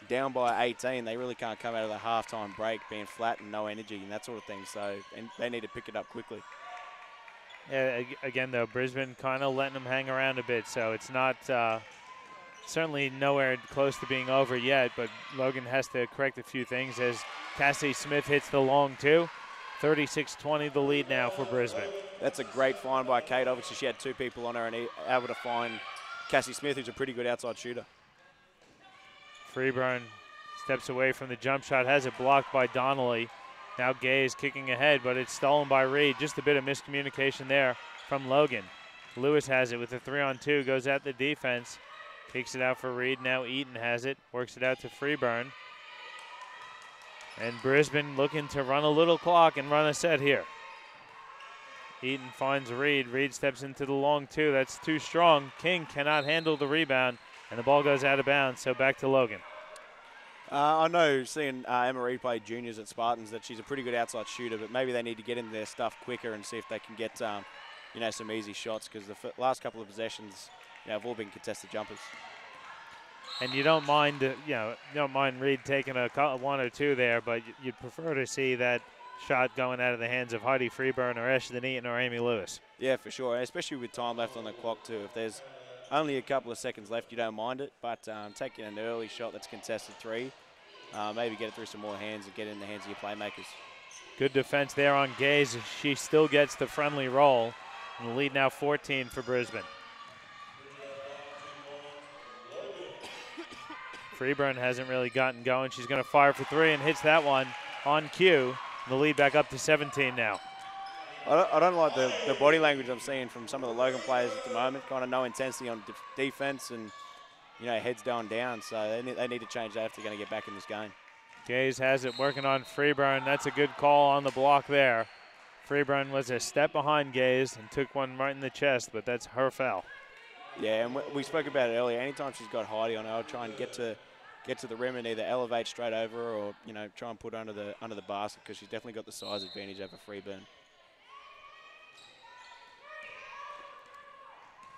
[SPEAKER 2] down by 18, they really can't come out of the halftime break being flat and no energy and that sort of thing. So and they need to pick it up quickly.
[SPEAKER 1] Yeah, again, though, Brisbane kind of letting them hang around a bit. So it's not certainly nowhere close to being over yet, but Logan has to correct a few things as Cassie Smith hits the long two. 36-20 the lead now for Brisbane.
[SPEAKER 2] That's a great find by Kate. Obviously, she had two people on her and able to find Cassie Smith, who's a pretty good outside shooter.
[SPEAKER 1] Freeburn steps away from the jump shot, has it blocked by Donnelly. Now Gaze kicking ahead, but it's stolen by Reed. Just a bit of miscommunication there from Logan. Lewis has it with a 3-on-2, goes at the defense, kicks it out for Reed. Now Eaton has it, works it out to Freeburn. And Brisbane looking to run a little clock and run a set here. Eaton finds Reed. Reed steps into the long two. That's too strong. King cannot handle the rebound, and the ball goes out of bounds, so back to Logan.
[SPEAKER 2] I know, seeing Emma Reed play juniors at Spartans, that she's a pretty good outside shooter, but maybe they need to get into their stuff quicker and see if they can get some easy shots, because the last couple of possessions have all been contested jumpers.
[SPEAKER 1] And you don't mind, Reed taking a one or two there, but you'd prefer to see that shot going out of the hands of Heidi Freeburn or Ashton Eaton or Amy Lewis.
[SPEAKER 2] Yeah, for sure, especially with time left on the clock too. If there's only a couple of seconds left, you don't mind it, but taking an early shot that's contested three, maybe get it through some more hands and get it in the hands of your playmakers. Good
[SPEAKER 1] defense there on Gaze. She still gets the friendly roll. And the lead now 14 for Brisbane. Freeburn hasn't really gotten going. She's going to fire for three and hits that one on cue. The lead back up to 17 now.
[SPEAKER 2] I don't like the body language I'm seeing from some of the Logan players at the moment. Kind of no intensity on defense and, heads going down. So they need to change that if they're going to get back in this game.
[SPEAKER 1] Gaze has it working on Freeburn. That's a good call on the block there. Freeburn was a step behind Gaze and took one right in the chest, but that's her foul.
[SPEAKER 2] Yeah, and we spoke about it earlier. Anytime she's got Heidi on her, I'll try and get to the rim and either elevate straight over her or try and put her under the basket, because she's definitely got the size advantage over Freeburn.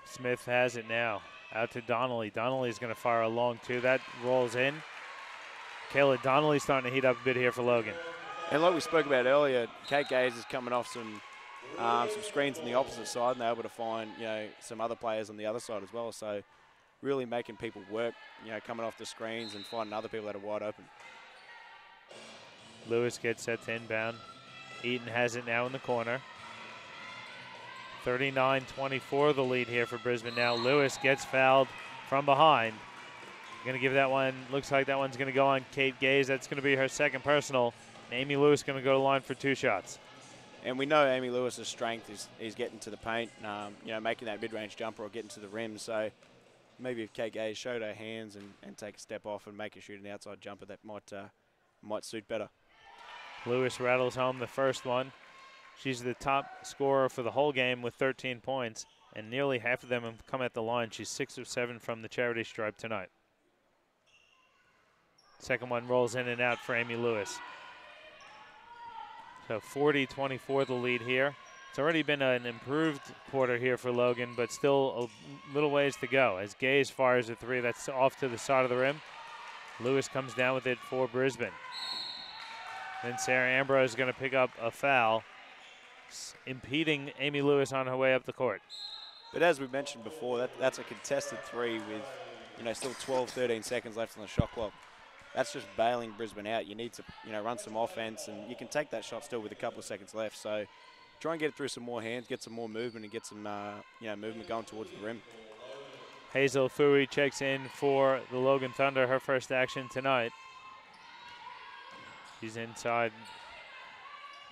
[SPEAKER 1] Smith has it now. Out to Donnelly. Donnelly's going to fire a long two. That rolls in. Kayla Donnelly starting to heat up a bit here for Logan.
[SPEAKER 2] And like we spoke about earlier, Kate Gaze is coming off some screens on the opposite side, and they're able to find some other players on the other side as well. So really making people work, coming off the screens and finding other people that are wide open.
[SPEAKER 1] Lewis gets set to inbound. Eaton has it now in the corner. 39-24 the lead here for Brisbane now. Lewis gets fouled from behind. Going to give that one, looks like that one's going to go on Kate Gaze. That's going to be her second personal. And Amy Lewis going to go to the line for two shots.
[SPEAKER 2] And we know Amy Lewis's strength is getting to the paint, making that mid-range jumper or getting to the rim. So maybe if Kate Gaze showed her hands and take a step off and make her shoot an outside jumper, that might suit better.
[SPEAKER 1] Lewis rattles home the first one. She's the top scorer for the whole game with 13 points, and nearly half of them have come at the line. She's 6 of 7 from the charity stripe tonight. Second one rolls in and out for Amy Lewis. So 40-24 the lead here. It's already been an improved quarter here for Logan, but still a little ways to go. As Gaze fires a three, that's off to the side of the rim. Lewis comes down with it for Brisbane. Then Sarah Ambrose is going to pick up a foul, impeding Amy Lewis on her way up the court.
[SPEAKER 2] But as we mentioned before, that's a contested three with still 12, 13 seconds left on the shot clock. That's just bailing Brisbane out. You need to run some offense, and you can take that shot still with a couple of seconds left. So try and get it through some more hands, get some more movement, and get some movement going towards the rim.
[SPEAKER 1] Hazel Fui checks in for the Logan Thunder, her first action tonight. She's inside.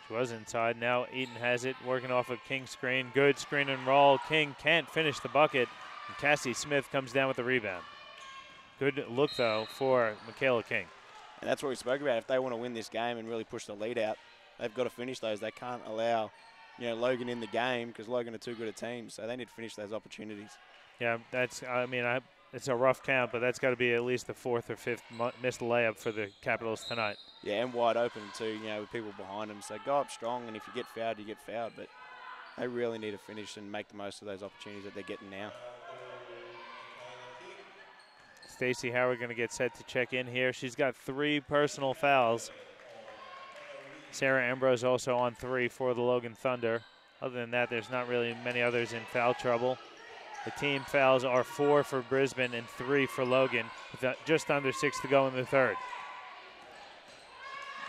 [SPEAKER 1] She was inside. Now Eaton has it, working off of King's screen. Good screen and roll. King can't finish the bucket. And Cassie Smith comes down with the rebound. Good look, though, for Michaela King.
[SPEAKER 2] And that's what we spoke about. If they want to win this game and really push the lead out, they've got to finish those. They can't allow, Logan in the game, because Logan are too good a team. So they need to finish those opportunities.
[SPEAKER 1] Yeah, it's a rough count, but that's got to be at least the fourth or fifth missed layup for the Capitals tonight.
[SPEAKER 2] Yeah, and wide open too, with people behind them. So go up strong, and if you get fouled, you get fouled. But they really need to finish and make the most of those opportunities that they're getting now.
[SPEAKER 1] Stacey Howard going to get set to check in here. She's got 3 personal fouls. Sarah Ambrose also on 3 for the Logan Thunder. Other than that, there's not really many others in foul trouble. The team fouls are 4 for Brisbane and 3 for Logan, with just under 6 to go in the third.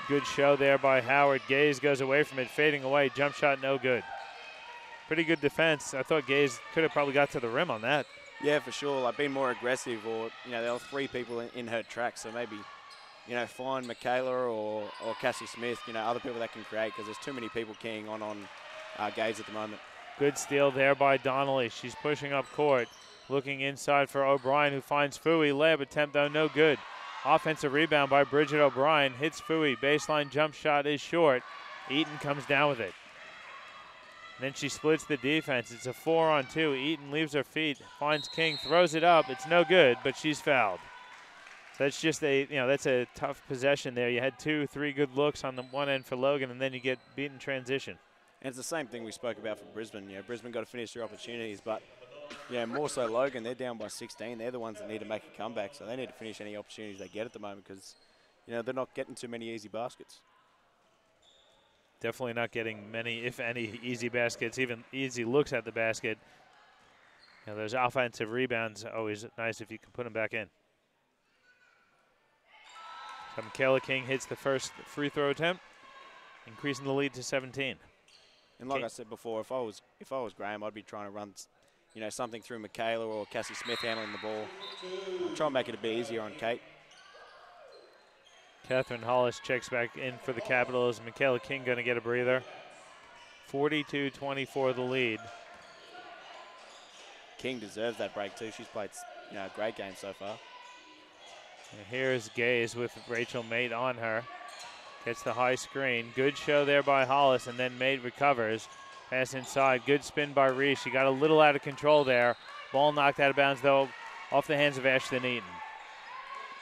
[SPEAKER 1] Good show there by Howard. Gaze goes away from it, fading away. Jump shot, no good. Pretty good defense. I thought Gaze could have probably got to the rim on that.
[SPEAKER 2] Yeah, for sure. Like, been more aggressive, or, you know, there were 3 people in her track, so maybe, you know, find Michaela or Cassie Smith, you know, other people that can create, because there's too many people keying on Gaze at the moment.
[SPEAKER 1] Good steal there by Donnelly. She's pushing up court, looking inside for O'Brien, who finds Fui. Layup attempt, though, no good. Offensive rebound by Bridget O'Brien. Hits Fui. Baseline jump shot is short. Eaton comes down with it. Then she splits the defense. It's a 4-on-2. Eaton leaves her feet, finds King, throws it up. It's no good, but she's fouled. So that's just that's a tough possession there. You had 2-3 good looks on the one end for Logan, and then you get beaten transition.
[SPEAKER 2] And it's the same thing we spoke about for Brisbane. You know, Brisbane got to finish their opportunities, but more so Logan. They're down by 16. They're the ones that need to make a comeback, so they need to finish any opportunities they get at the moment, because they're not getting too many easy baskets.
[SPEAKER 1] Definitely not getting many, if any, easy baskets, even easy looks at the basket. Those offensive rebounds are always nice if you can put them back in. So Michaela King hits the first free throw attempt, increasing the lead to 17.
[SPEAKER 2] And like I said before, if I was Graham, I'd be trying to run, something through Michaela or Cassie Smith handling the ball. Try and make it a bit easier on Kate.
[SPEAKER 1] Catherine Hollis checks back in for the Capitals. Michaela King going to get a breather. 42-24 the lead.
[SPEAKER 2] King deserves that break too. She's played a great game so far.
[SPEAKER 1] And here's Gaze with Rachel Mate on her. Gets the high screen. Good show there by Hollis, and then Mate recovers. Pass inside. Good spin by Reese. She got a little out of control there. Ball knocked out of bounds, though, off the hands of Ashton Eaton.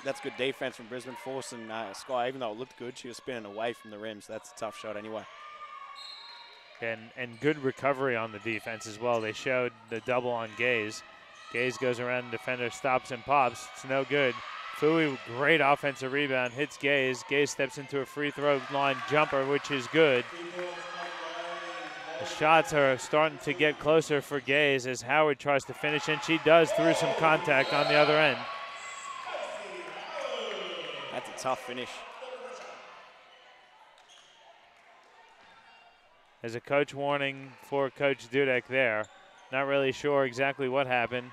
[SPEAKER 2] That's good defense from Brisbane, forcing Sky. Even though it looked good, she was spinning away from the rim, so that's a tough shot anyway.
[SPEAKER 1] And good recovery on the defense as well. They showed the double on Gaze. Gaze goes around the defender, stops and pops. It's no good. Fui, great offensive rebound, hits Gaze. Gaze steps into a free throw line jumper, which is good. The shots are starting to get closer for Gaze as Howard tries to finish, and she does through some contact on the other end.
[SPEAKER 2] That's a tough finish.
[SPEAKER 1] There's a coach warning for Coach Dudek there. Not really sure exactly what happened.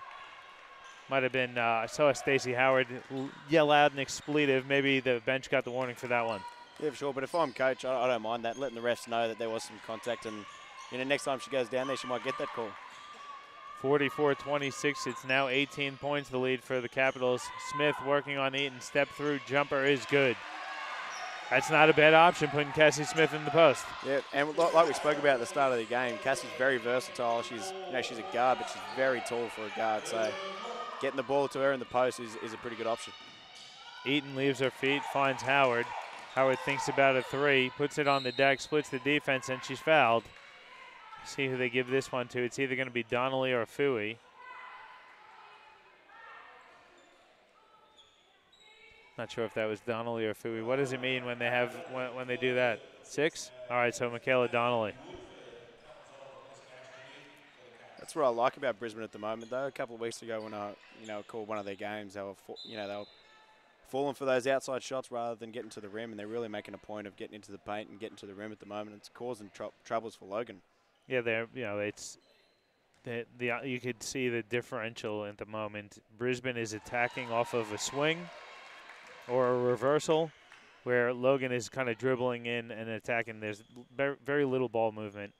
[SPEAKER 1] Might have been, I saw Stacey Howard yell out an expletive. Maybe the bench got the warning for that one.
[SPEAKER 2] Yeah, for sure. But if I'm coach, I don't mind that, letting the refs know that there was some contact. And next time she goes down there, she might get that call.
[SPEAKER 1] 44-26. It's now 18 points the lead for the Capitals. Smith working on Eaton. Step through jumper is good. That's not a bad option, putting Cassie Smith in the post.
[SPEAKER 2] Yeah, and like we spoke about at the start of the game, Cassie's very versatile. She's she's a guard, but she's very tall for a guard. So getting the ball to her in the post is a pretty good option.
[SPEAKER 1] Eaton leaves her feet, finds Howard. Howard thinks about a three, puts it on the deck, splits the defense, and she's fouled. See who they give this one to. It's either going to be Donnelly or Fui. Not sure if that was Donnelly or Fui. What does it mean when they do that? 6? All right, so Michaela Donnelly.
[SPEAKER 2] That's what I like about Brisbane at the moment, though. A couple of weeks ago when I called one of their games, they were falling for those outside shots rather than getting to the rim, and they're really making a point of getting into the paint and getting to the rim at the moment. It's causing troubles for Logan.
[SPEAKER 1] Yeah, it's you could see the differential at the moment. Brisbane is attacking off of a swing or a reversal, where Logan is kind of dribbling in and attacking. There's very little ball movement,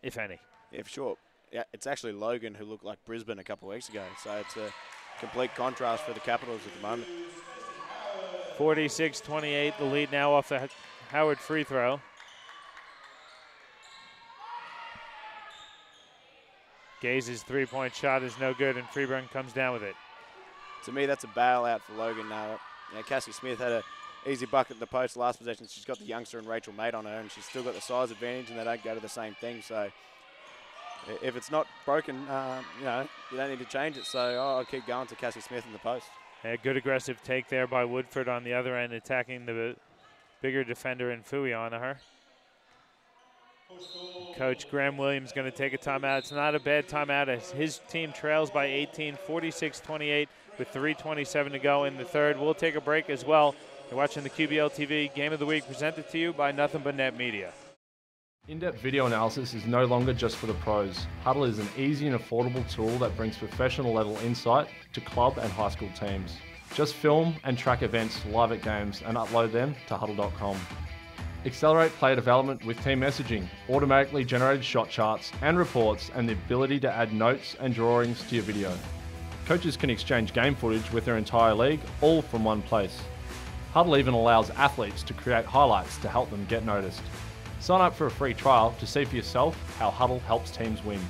[SPEAKER 1] if any.
[SPEAKER 2] Yeah, for sure. Yeah, it's actually Logan who looked like Brisbane a couple of weeks ago, so it's a complete contrast for the Capitals at the moment.
[SPEAKER 1] 46-28, the lead now off the Howard free throw. Gaze's three-point shot is no good, and Freeburn comes down with it.
[SPEAKER 2] To me, that's a bailout for Logan now. Cassie Smith had an easy bucket at the post last possession. She's got the youngster and Rachel Mate on her, and she's still got the size advantage, and they don't go to the same thing. So if it's not broken, you don't need to change it. So I'll keep going to Cassie Smith in the post.
[SPEAKER 1] A good aggressive take there by Woodford on the other end, attacking the bigger defender in Fui on her. Coach Graham Williams going to take a timeout. It's not a bad timeout as his team trails by 18, 46-28 with 3:27 to go in the third. We'll take a break as well. You're watching the QBL TV Game of the Week presented to you by Nothing But Net Media.
[SPEAKER 3] In-depth video analysis is no longer just for the pros. Hudl is an easy and affordable tool that brings professional level insight to club and high school teams. Just film and track events live at games and upload them to Hudl.com. Accelerate player development with team messaging, automatically generated shot charts and reports, and the ability to add notes and drawings to your video. Coaches can exchange game footage with their entire league, all from one place. Hudl even allows athletes to create highlights to help them get noticed. Sign up for a free trial to see for yourself how Hudl helps teams win.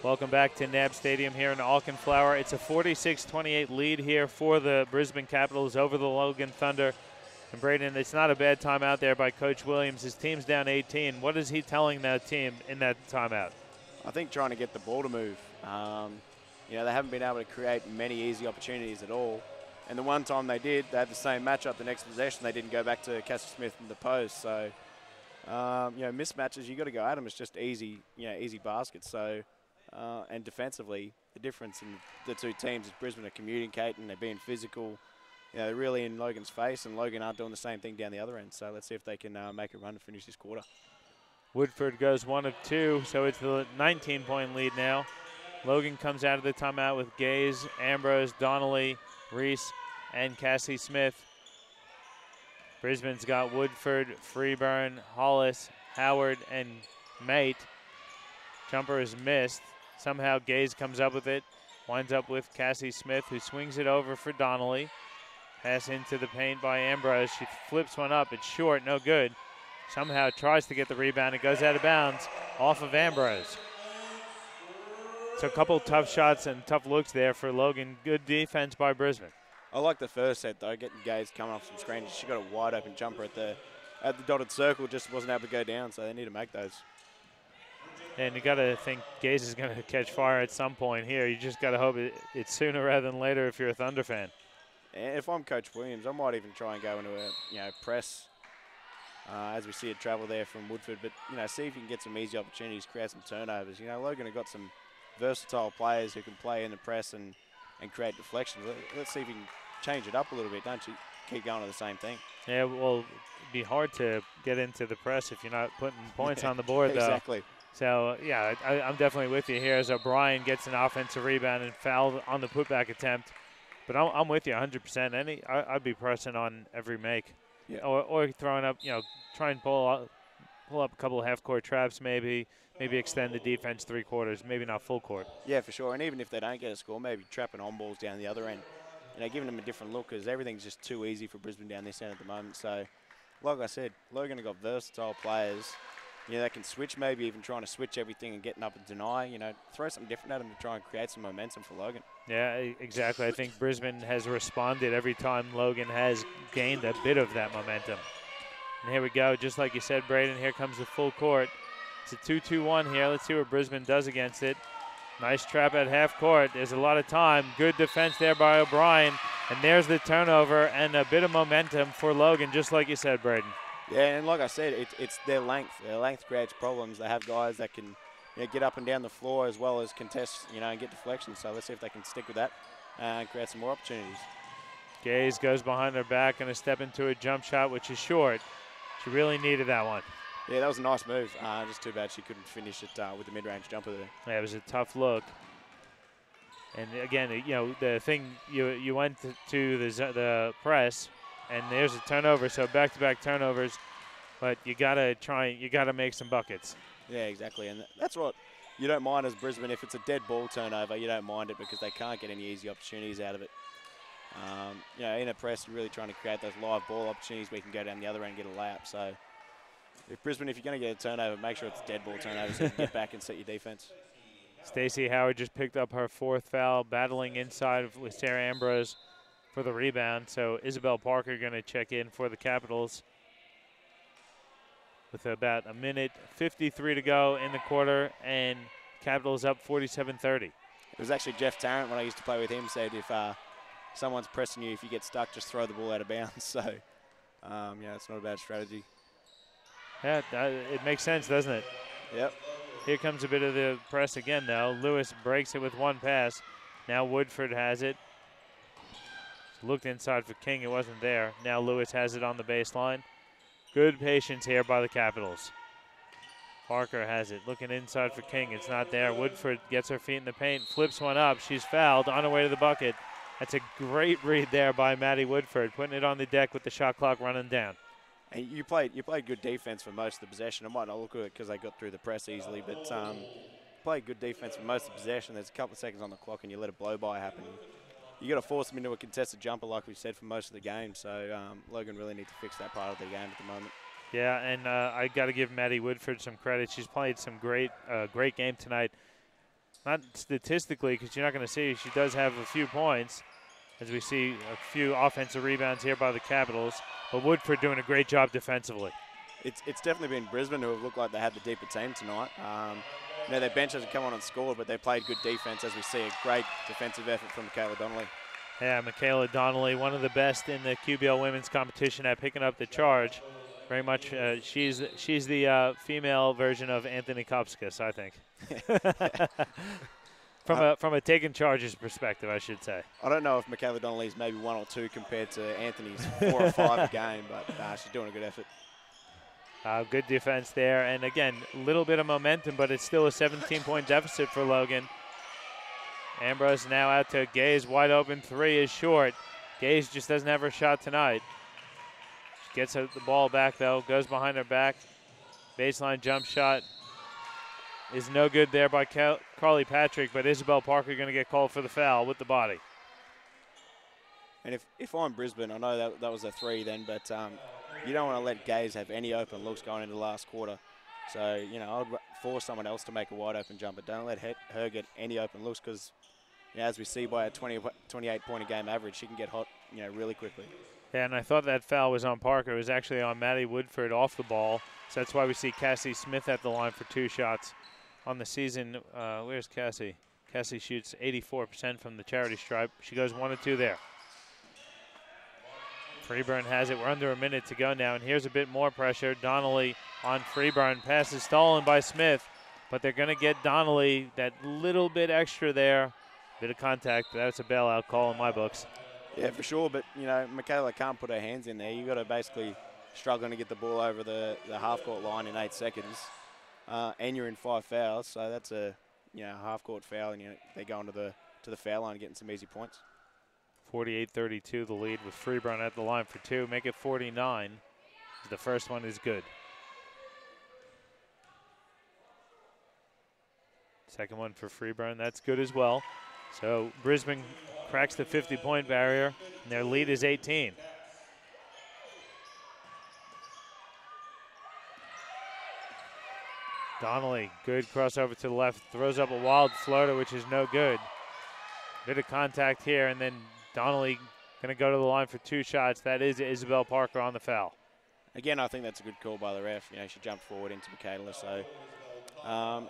[SPEAKER 1] Welcome back to NAB Stadium here in Auchenflower. It's a 46-28 lead here for the Brisbane Capitals over the Logan Thunder. And Braden, it's not a bad timeout there by Coach Williams. His team's down 18. What is he telling that team in that timeout?
[SPEAKER 2] I think trying to get the ball to move. You know, they haven't been able to create many easy opportunities at all. And the one time they did, they had the same matchup the next possession. They didn't go back to Cassie Smith in the post. So, you know, mismatches, you got to go at them. It's just easy, you know, easy baskets. So. And defensively, the difference in the two teams is Brisbane are communicating, they're being physical. You know, they're really in Logan's face, and Logan aren't doing the same thing down the other end. So let's see if they can make a run to finish this quarter.
[SPEAKER 1] Woodford goes 1 of 2, so it's the 19-point lead now. Logan comes out of the timeout with Gaze, Ambrose, Donnelly, Reese, and Cassie Smith. Brisbane's got Woodford, Freeburn, Hollis, Howard, and Mate. Jumper is missed. Somehow Gaze comes up with it. Winds up with Cassie Smith, who swings it over for Donnelly. Pass into the paint by Ambrose. She flips one up. It's short, no good. Somehow tries to get the rebound. It goes out of bounds off of Ambrose. So a couple tough shots and tough looks there for Logan. Good defense by Brisbane.
[SPEAKER 2] I like the first set, though, getting Gaze coming off some screens. She got a wide open jumper at the dotted circle, just wasn't able to go down, so they need to make those.
[SPEAKER 1] And you got to think Gaze is going to catch fire at some point here. You just got to hope it's sooner rather than later if you're a Thunder fan.
[SPEAKER 2] And if I'm Coach Williams, I might even try and go into a press as we see it travel there from Woodford. But see if you can get some easy opportunities, create some turnovers. Logan have got some versatile players who can play in the press and create deflections. Let's see if you can change it up a little bit. Don't you keep going to the same thing?
[SPEAKER 1] Yeah, well, it'd be hard to get into the press if you're not putting points on the board, though.
[SPEAKER 2] Exactly.
[SPEAKER 1] So, yeah, I'm definitely with you here as O'Brien gets an offensive rebound and fouled on the putback attempt. But I'm with you 100%. I'd be pressing on every make.
[SPEAKER 2] Yeah.
[SPEAKER 1] Or throwing up, try and pull up a couple of half-court traps maybe extend the defense three-quarters, maybe not full court.
[SPEAKER 2] Yeah, for sure. And even if they don't get a score, maybe trapping on balls down the other end. Giving them a different look because everything's just too easy for Brisbane down this end at the moment. So, like I said, Logan have got versatile players. They can switch, maybe even trying to switch everything and getting up and deny. Throw something different at them to try and create some momentum for Logan.
[SPEAKER 1] Yeah, exactly. I think Brisbane has responded every time Logan has gained a bit of that momentum. And here we go, just like you said, Braden, here comes the full court. It's a 2-2-1 here. Let's see what Brisbane does against it. Nice trap at half court. There's a lot of time. Good defense there by O'Brien. And there's the turnover and a bit of momentum for Logan, just like you said, Braden.
[SPEAKER 2] Yeah, and like I said, it's their length. Their length creates problems. They have guys that can get up and down the floor as well as contest, and get deflections. So let's see if they can stick with that and create some more opportunities.
[SPEAKER 1] Gaze goes behind her back and a step into a jump shot, which is short. She really needed that one.
[SPEAKER 2] Yeah, that was a nice move. Just too bad she couldn't finish it with the mid-range jumper there.
[SPEAKER 1] Yeah, it was a tough look. And again, the thing, you went to the press, and there's a turnover, so back-to-back turnovers. But you gotta make some buckets. Yeah,
[SPEAKER 2] exactly, and that's what you don't mind as Brisbane. If it's a dead ball turnover, you don't mind it because they can't get any easy opportunities out of it. In a press, you're really trying to create those live ball opportunities where you can go down the other end and get a layup. So, if you're going to get a turnover, make sure it's a dead ball turnover so you can get back and set your defense.
[SPEAKER 1] Stacey Howard just picked up her 4th foul, battling inside with Sarah Ambrose for the rebound. So Isabel Parker going to check in for the Capitals with about a minute 53 to go in the quarter, and Capitals up 47-30.
[SPEAKER 2] It was actually Jeff Tarrant, when I used to play with him, said if someone's pressing you, if you get stuck, just throw the ball out of bounds. So, yeah, it's not a bad strategy.
[SPEAKER 1] Yeah, it makes sense, doesn't it?
[SPEAKER 2] Yep.
[SPEAKER 1] Here comes a bit of the press again, though. Lewis breaks it with one pass. Now Woodford has it. Looked inside for King. It wasn't there. Now Lewis has it on the baseline. Good patience here by the Capitals. Parker has it. Looking inside for King. It's not there. Woodford gets her feet in the paint. Flips one up. She's fouled on her way to the bucket. That's a great read there by Maddie Woodford, putting it on the deck with the shot clock running down.
[SPEAKER 2] And you played good defense for most of the possession. It might not look good because they got through the press easily, but played good defense for most of the possession. There's a couple of seconds on the clock and you let a blow-by happen. You got to force them into a contested jumper like we said for most of the game. So Logan really needs to fix that part of the game at the moment.
[SPEAKER 1] Yeah, and I got to give Maddie Woodford some credit. She's played some great game tonight. Not statistically, because you're not going to see. She does have a few points, as we see a few offensive rebounds here by the Capitals. But Woodford doing a great job defensively.
[SPEAKER 2] It's definitely been Brisbane who have looked like they had the deeper team tonight. You know, their bench hasn't come on and scored, but they played good defense, as we see a great defensive effort from Michaela Donnelly.
[SPEAKER 1] Yeah, Michaela Donnelly, one of the best in the QBL women's competition at picking up the charge. Very much, she's the female version of Anthony Kopskis, I think. From a taking charges perspective, I should say.
[SPEAKER 2] I don't know if Michaela Donnelly's maybe 1 or 2 compared to Anthony's 4 or 5 a game, but she's doing a good effort.
[SPEAKER 1] Good defense there, and again, a little bit of momentum, but it's still a 17-point deficit for Logan. Ambrose now out to Gaze, wide open, 3 is short. Gaze just doesn't have her shot tonight. She gets the ball back though, goes behind her back. Baseline jump shot is no good there by Carly Patrick, but Isabel Parker going to get called for the foul with the body.
[SPEAKER 2] And if I'm Brisbane, I know that was a 3 then, but you don't want to let Gaze have any open looks going into the last quarter. So, you know, I'd force someone else to make a wide open jumper. Don't let her get any open looks because, you know, as we see by a 28 point a game average, she can get hot, you know, really quickly.
[SPEAKER 1] Yeah, and I thought that foul was on Parker. It was actually on Maddie Woodford off the ball. So that's why we see Cassie Smith at the line for 2 shots on the season. Where's Cassie? Cassie shoots 84% from the charity stripe. She goes 1 of 2 there. Freeburn has it. We're under a minute to go now, and here's a bit more pressure. Donnelly on Freeburn. Pass is stolen by Smith, but they're going to get Donnelly that little bit extra there. Bit of contact. That's a bailout call in my books.
[SPEAKER 2] Yeah, for sure, but, you know, Michaela can't put her hands in there. You've got to basically struggling to get the ball over the half-court line in 8 seconds, and you're in 5 fouls, so that's a, you know, half-court foul, and, you know, they go into to the foul line and getting some easy points.
[SPEAKER 1] 48-32 the lead with Freeburn at the line for 2. Make it 49. The first one is good. Second one for Freeburn, that's good as well. So Brisbane cracks the 50-point barrier, and their lead is 18. Donnelly, good crossover to the left, throws up a wild floater, which is no good. Bit of contact here, and then Donnelly going to go to the line for 2 shots. That is Isabel Parker on the foul.
[SPEAKER 2] Again, I think that's a good call by the ref. You know, she jumped forward into Michaela, so,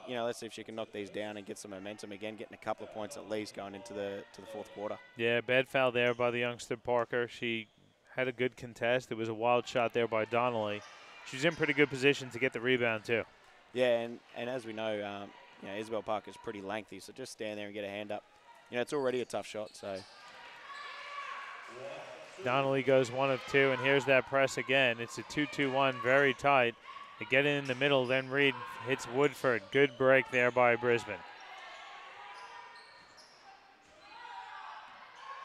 [SPEAKER 2] you know, let's see if she can knock these down and get some momentum again, getting a couple of points at least going into the 4th quarter.
[SPEAKER 1] Yeah, bad foul there by the youngster Parker. She had a good contest. It was a wild shot there by Donnelly. She's in pretty good position to get the rebound, too.
[SPEAKER 2] Yeah, and as we know, you know, Isabel Parker's pretty lengthy, so just stand there and get a hand up. You know, it's already a tough shot, so.
[SPEAKER 1] Donnelly goes 1 of 2, and here's that press again. It's a 2-2-1, very tight. They get it in the middle, then Reed hits Woodford. Good break there by Brisbane.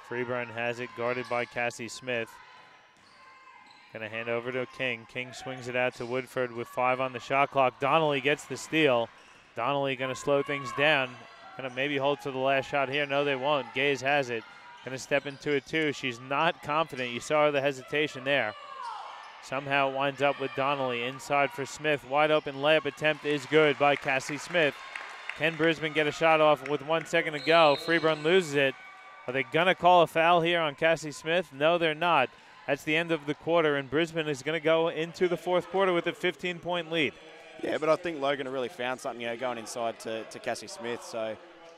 [SPEAKER 1] Freeburn has it, guarded by Cassie Smith. Gonna hand over to King. King swings it out to Woodford with 5 on the shot clock. Donnelly gets the steal. Donnelly gonna slow things down. Gonna maybe hold to the last shot here. No, they won't. Gaze has it. Gonna step into it too. She's not confident. You saw the hesitation there. Somehow it winds up with Donnelly inside for Smith. Wide open layup attempt is good by Cassie Smith. Can Brisbane get a shot off with 1 second to go? Freeburn loses it. Are they going to call a foul here on Cassie Smith? No, they're not. That's the end of the quarter, and Brisbane is going to go into the fourth quarter with a 15-point lead.
[SPEAKER 2] Yeah, but I think Logan really found something, going inside to Cassie Smith. So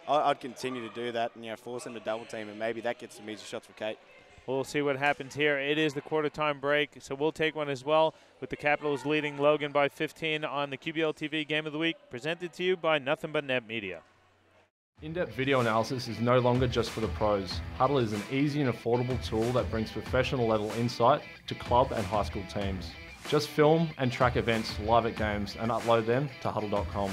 [SPEAKER 2] I'd continue to do that and, force them to double team, and maybe that gets some easy shots for Kate.
[SPEAKER 1] We'll see what happens here. It is the quarter-time break, so we'll take one as well, with the Capitals leading Logan by 15 on the QBL TV Game of the Week, presented to you by Nothing But Net Media.
[SPEAKER 3] In-depth video analysis is no longer just for the pros. Hudl is an easy and affordable tool that brings professional level insight to club and high school teams. Just film and track events live at games and upload them to Hudl.com.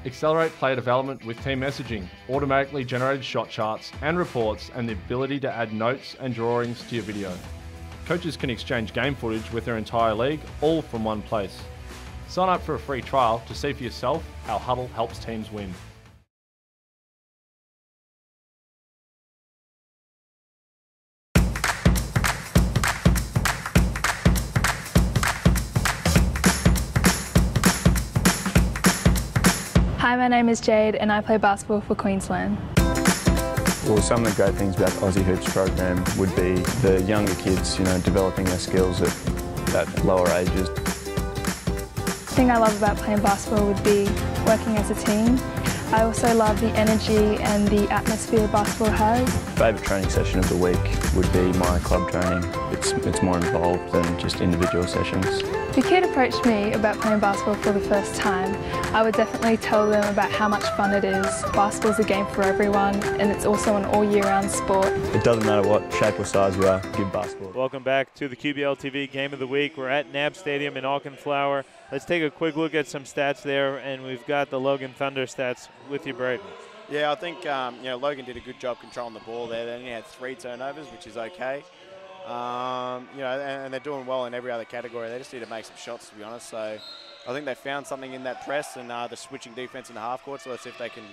[SPEAKER 3] Accelerate player development with team messaging, automatically generated shot charts and reports, and the ability to add notes and drawings to your video. Coaches can exchange game footage with their entire league, all from one place. Sign up for a free trial to see for yourself how Hudl helps teams win.
[SPEAKER 5] Hi, my name is Jade and I play basketball for Queensland.
[SPEAKER 6] Well, some of the great things about the Aussie Hoops program would be the younger kids, developing their skills at lower ages.
[SPEAKER 5] The thing I love about playing basketball would be working as a team. I also love the energy and the atmosphere basketball has.
[SPEAKER 6] Favourite training session of the week would be my club training. It's more involved than just individual sessions.
[SPEAKER 5] If a kid approached me about playing basketball for the first time, I would definitely tell them about how much fun it is. Basketball's a game for everyone, and it's also an all-year-round sport.
[SPEAKER 6] It doesn't matter what shape or size you are, give basketball.
[SPEAKER 1] Welcome back to the QBL TV Game of the Week. We're at NAB Stadium in Auchenflower. Let's take a quick look at some stats there, and we've got the Logan Thunder stats with you, Braden.
[SPEAKER 2] Yeah, I think Logan did a good job controlling the ball there. They only had 3 turnovers, which is okay. And they're doing well in every other category. They just need to make some shots, to be honest. So I think they found something in that press and the switching defense in the half court. So let's see if they can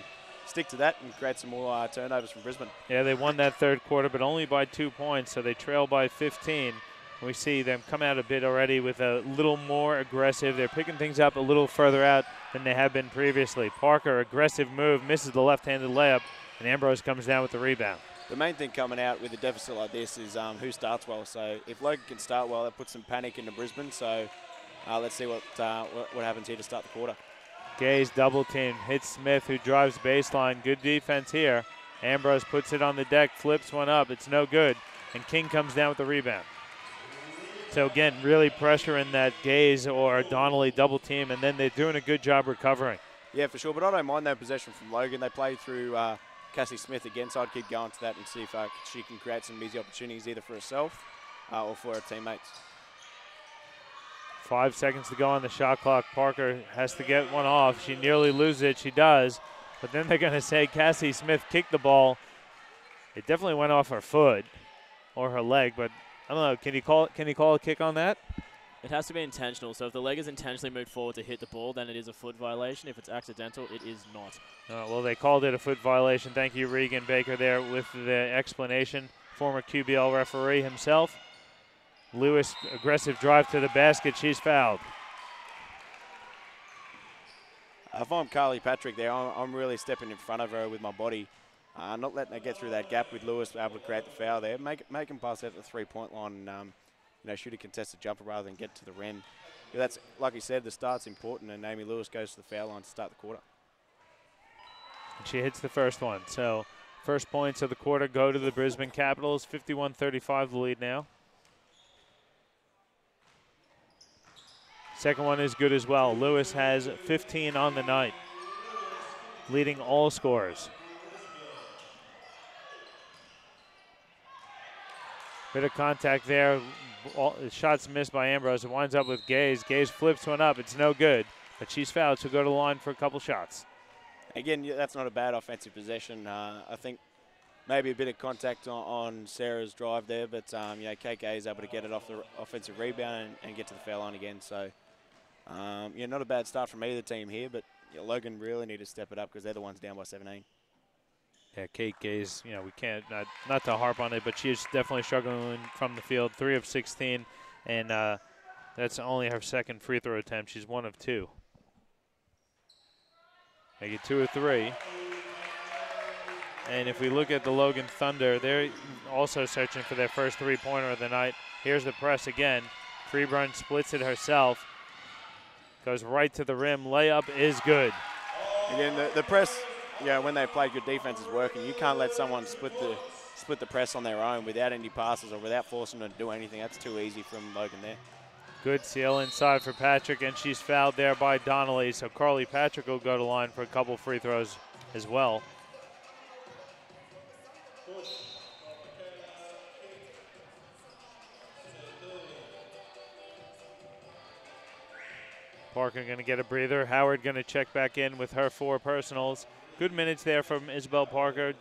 [SPEAKER 2] stick to that and create some more turnovers from Brisbane.
[SPEAKER 1] Yeah, they won that third quarter, but only by 2 points, so they trail by 15. We see them come out a bit already with a little more aggressive. They're picking things up a little further out than they have been previously. Parker, aggressive move, misses the left-handed layup, and Ambrose comes down with the rebound.
[SPEAKER 2] The main thing coming out with a deficit like this is who starts well. So if Logan can start well, that puts some panic into Brisbane. So let's see what happens here to start the quarter.
[SPEAKER 1] Gaze double team, hits Smith, who drives baseline. Good defense here. Ambrose puts it on the deck, flips one up. It's no good, and King comes down with the rebound. So again, really pressuring that Gaze or Donnelly double team, and then they're doing a good job recovering.
[SPEAKER 2] Yeah, for sure. But I don't mind that possession from Logan. They play through Cassie Smith again, so I'd keep going to that and see if she can create some easy opportunities either for herself or for her teammates.
[SPEAKER 1] 5 seconds to go on the shot clock. Parker has to get one off. She nearly loses it. She does. But then they're going to say Cassie Smith kicked the ball. It definitely went off her foot or her leg, but I don't know. Can you call a kick on that?
[SPEAKER 4] It has to be intentional. So if the leg is intentionally moved forward to hit the ball, then it is a foot violation. If it's accidental, it is not.
[SPEAKER 1] Well, they called it a foot violation. Thank you, Regan Baker, there with the explanation. Former QBL referee himself. Lewis, aggressive drive to the basket. She's fouled.
[SPEAKER 2] If I'm Carly Patrick there, I'm really stepping in front of her with my body. Not letting her get through that gap with Lewis, able to create the foul there. Make him pass out the 3-point line and shoot a contested jumper rather than get to the rim. Yeah, that's, like you said, the start's important, and Amy Lewis goes to the foul line to start the quarter.
[SPEAKER 1] And she hits the first one. So first points of the quarter go to the Brisbane Capitals. 51-35 the lead now. Second one is good as well. Lewis has 15 on the night, leading all scorers. Bit of contact there. Shots missed by Ambrose. It winds up with Gaze. Gaze flips one up. It's no good, but she's fouled. She'll go to the line for a couple shots.
[SPEAKER 2] Again, that's not a bad offensive possession. I think maybe a bit of contact on Sarah's drive there, but Kate Gay is able to get it off the offensive rebound and get to the foul line again. So, not a bad start from either team here, but Logan really need to step it up because they're the ones down by 17.
[SPEAKER 1] Yeah, Kate Gaze, we can't, not to harp on it, but she is definitely struggling from the field. 3 of 16, and that's only her second free throw attempt. She's 1 of 2. Make it 2 of 3. And if we look at the Logan Thunder, they're also searching for their first three-pointer of the night. Here's the press again. Freeburn splits it herself. Goes right to the rim. Layup is good.
[SPEAKER 2] Again, the press, when they play good defense is working. You can't let someone split the press on their own without any passes or without forcing them to do anything. That's too easy from Logan there.
[SPEAKER 1] Good seal inside for Patrick, and she's fouled there by Donnelly. So Carly Patrick will go to line for a couple free throws as well. Parker going to get a breather. Howard going to check back in with her 4 personals. Good minutes there from Isabel Parker.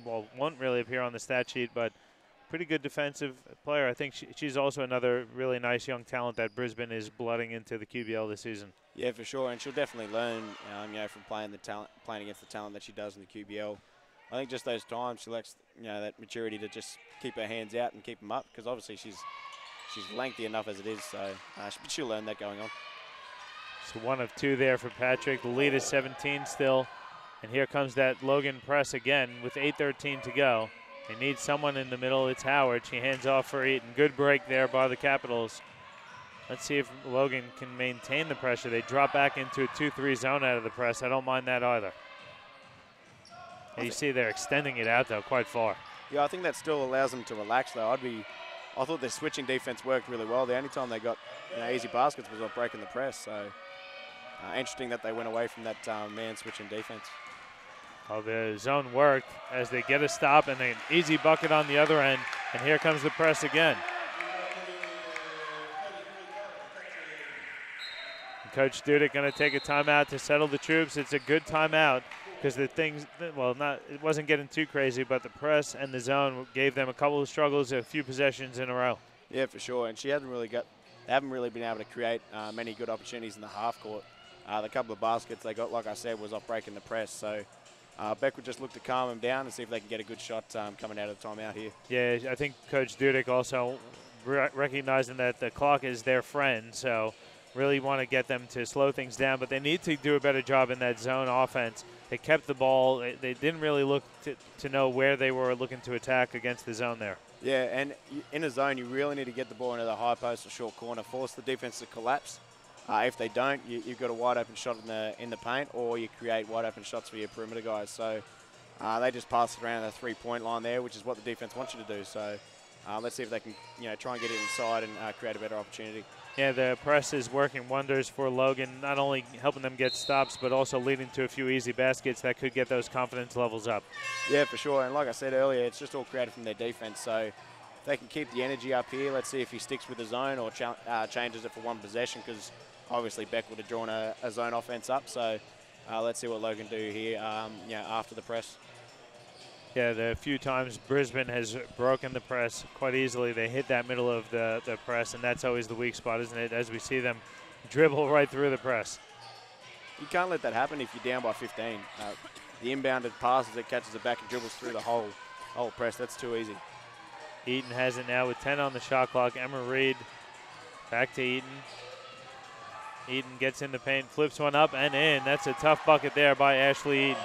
[SPEAKER 1] Won't really appear on the stat sheet, but pretty good defensive player. I think she's also another really nice young talent that Brisbane is blooding into the QBL this season.
[SPEAKER 2] Yeah, for sure, and she'll definitely learn, from playing against the talent that she does in the QBL. I think just those times she lacks, that maturity to just keep her hands out and keep them up, because obviously she's lengthy enough as it is, so she'll learn that going on.
[SPEAKER 1] So 1 of 2 there for Patrick. The lead is 17 still. And here comes that Logan press again with 8:13 to go. They need someone in the middle. It's Howard. She hands off for Eaton. Good break there by the Capitals. Let's see if Logan can maintain the pressure. They drop back into a 2-3 zone out of the press. I don't mind that either. And you see they're extending it out, though, quite far.
[SPEAKER 2] Yeah, I think that still allows them to relax, though. I thought their switching defense worked really well. The only time they got easy baskets was off breaking the press. So interesting that they went away from that man switching defense.
[SPEAKER 1] Well, the zone worked as they get a stop and an easy bucket on the other end. And here comes the press again. And Coach Dudek going to take a timeout to settle the troops. It's a good timeout because it wasn't getting too crazy, but the press and the zone gave them a couple of struggles, a few possessions in a row. Yeah,
[SPEAKER 2] for sure. And they haven't really been able to create many good opportunities in the half court. The couple of baskets they got, like I said, was off breaking the press. So Beck would just look to calm them down and see if they can get a good shot coming out of the timeout here. Yeah, I think Coach Dudek also recognizing that the clock is their friend, so really want to get them to slow things down. But they need to do a better job in that zone offense. They kept the ball. They didn't really look to know where they were looking to attack against the zone there. Yeah, and in a zone, you really need to get the ball into the high post or short corner, force the defense to collapse. If they don't, you've got a wide open shot in the paint, or you create wide open shots for your perimeter guys. So they just pass it around the 3-point line there, which is what the defense wants you to do. So let's see if they can try and get it inside and create a better opportunity. Yeah, the press is working wonders for Logan, not only helping them get stops, but also leading to a few easy baskets that could get those confidence levels up. Yeah, for sure. And like I said earlier, it's just all created from their defense. So if they can keep the energy up here, let's see if he sticks with the zone or changes it for one possession, because obviously Beck would have drawn a zone offense up. So let's see what Logan do here after the press. Yeah, the few times Brisbane has broken the press quite easily, they hit that middle of the press, and that's always the weak spot, isn't it, as we see them dribble right through the press. You can't let that happen if you're down by 15. The inbounded passes, it catches it back and dribbles through the whole press. That's too easy. Eaton has it now with 10 on the shot clock. Emma Reed back to Eaton. Eaton gets in the paint, flips one up and in. That's a tough bucket there by Ashley Eaton.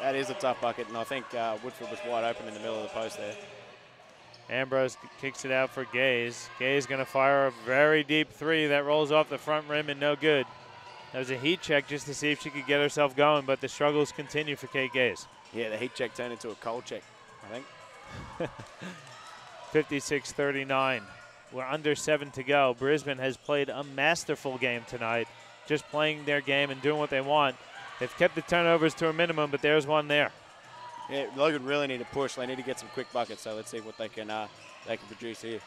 [SPEAKER 2] That is a tough bucket, and I think Woodford was wide open in the middle of the post there. Ambrose kicks it out for Gaze. Gaze going to fire a very deep 3 that rolls off the front rim and no good. That was a heat check just to see if she could get herself going, but the struggles continue for Kate Gaze. Yeah, the heat check turned into a cold check, I think. 56-39. We're under 7 to go. Brisbane has played a masterful game tonight, just playing their game and doing what they want. They've kept the turnovers to a minimum, but there's one there. Yeah, Logan really need to push. They need to get some quick buckets, so let's see what they can produce here.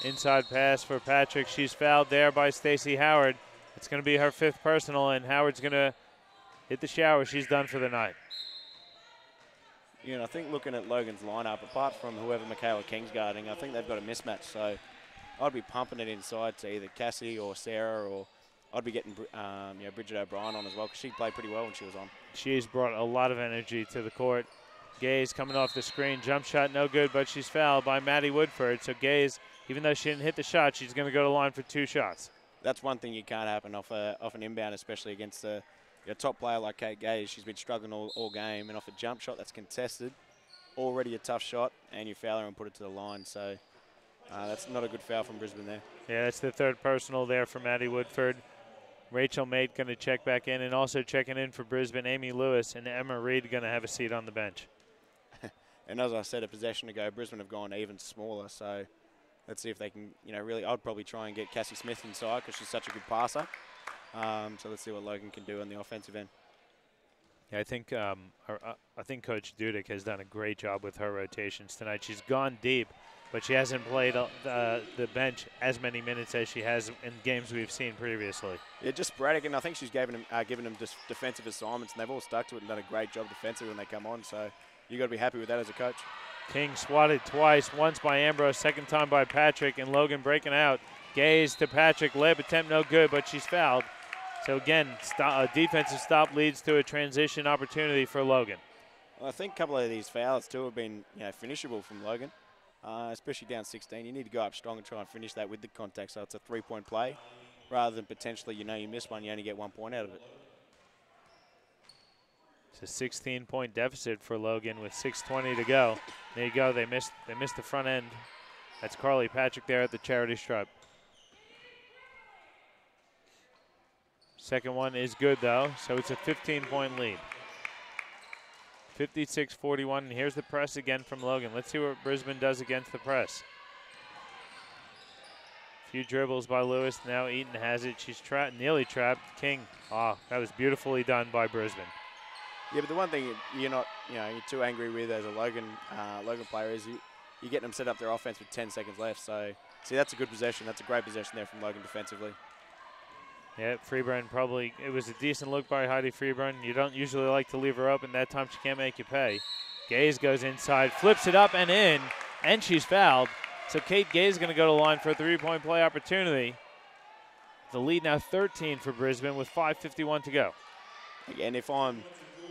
[SPEAKER 2] Inside pass for Patrick. She's fouled there by Stacey Howard. It's going to be her 5th personal, and Howard's going to hit the shower. She's done for the night. I think looking at Logan's lineup, apart from whoever Michaela King's guarding, I think they've got a mismatch. So I'd be pumping it inside to either Cassie or Sarah, or I'd be getting Bridget O'Brien on as well, because she played pretty well when she was on. She's brought a lot of energy to the court. Gaze coming off the screen. Jump shot no good, but she's fouled by Maddie Woodford. So Gaze, even though she didn't hit the shot, she's going to go to line for 2 shots. That's one thing you can't happen off an inbound, especially against the a top player like Kate Gaze, she's been struggling all game, and off a jump shot that's contested, already a tough shot, and you foul her and put it to the line. So that's not a good foul from Brisbane there.
[SPEAKER 1] Yeah, that's the third personal there for Maddie Woodford. Rachel Mate going to check back in, and also checking in for Brisbane, Amy Lewis and Emma Reed going to have a seat on the bench.
[SPEAKER 2] And as I said a possession ago, Brisbane have gone even smaller, so let's see if they can, really, I'd probably try and get Cassie Smith inside because she's such a good passer. So let's see what Logan can do on the offensive end.
[SPEAKER 1] Yeah, I think Coach Dudek has done a great job with her rotations tonight. She's gone deep, but she hasn't played the bench as many minutes as she has in games we've seen previously.
[SPEAKER 2] Yeah, just sporadic, and I think she's given them just defensive assignments, and they've all stuck to it and done a great job defensively when they come on. So you got to be happy with that as a coach.
[SPEAKER 1] King swatted twice, once by Ambrose, second time by Patrick, and Logan breaking out. Gaze to Patrick, layup attempt no good, but she's fouled. So again, a defensive stop leads to a transition opportunity for Logan.
[SPEAKER 2] Well, I think a couple of these fouls too have been finishable from Logan, especially down 16. You need to go up strong and try and finish that with the contact, so it's a three-point play rather than potentially, you miss one, you only get 1 point out of it.
[SPEAKER 1] It's a 16-point deficit for Logan with 6:20 to go. There you go. They missed the front end. That's Carly Patrick there at the charity stripe. Second one is good, though, so it's a 15-point lead. 56-41, and here's the press again from Logan. Let's see what Brisbane does against the press. A few dribbles by Lewis. Now Eaton has it. She's nearly trapped. King. Oh, that was beautifully done by Brisbane.
[SPEAKER 2] Yeah, but the one thing you're not, you're too angry with as a Logan player is you get them set up their offense with 10 seconds left. So, see, that's a good possession. That's a great possession there from Logan defensively.
[SPEAKER 1] Yeah, Freeburn it was a decent look by Heidi Freeburn. You don't usually like to leave her open. That time she can't make you pay. Gaze goes inside, flips it up and in, and she's fouled. So Kate Gaze is going to go to the line for a three-point play opportunity. The lead now 13 for Brisbane with 5:51 to go.
[SPEAKER 2] Again, if I'm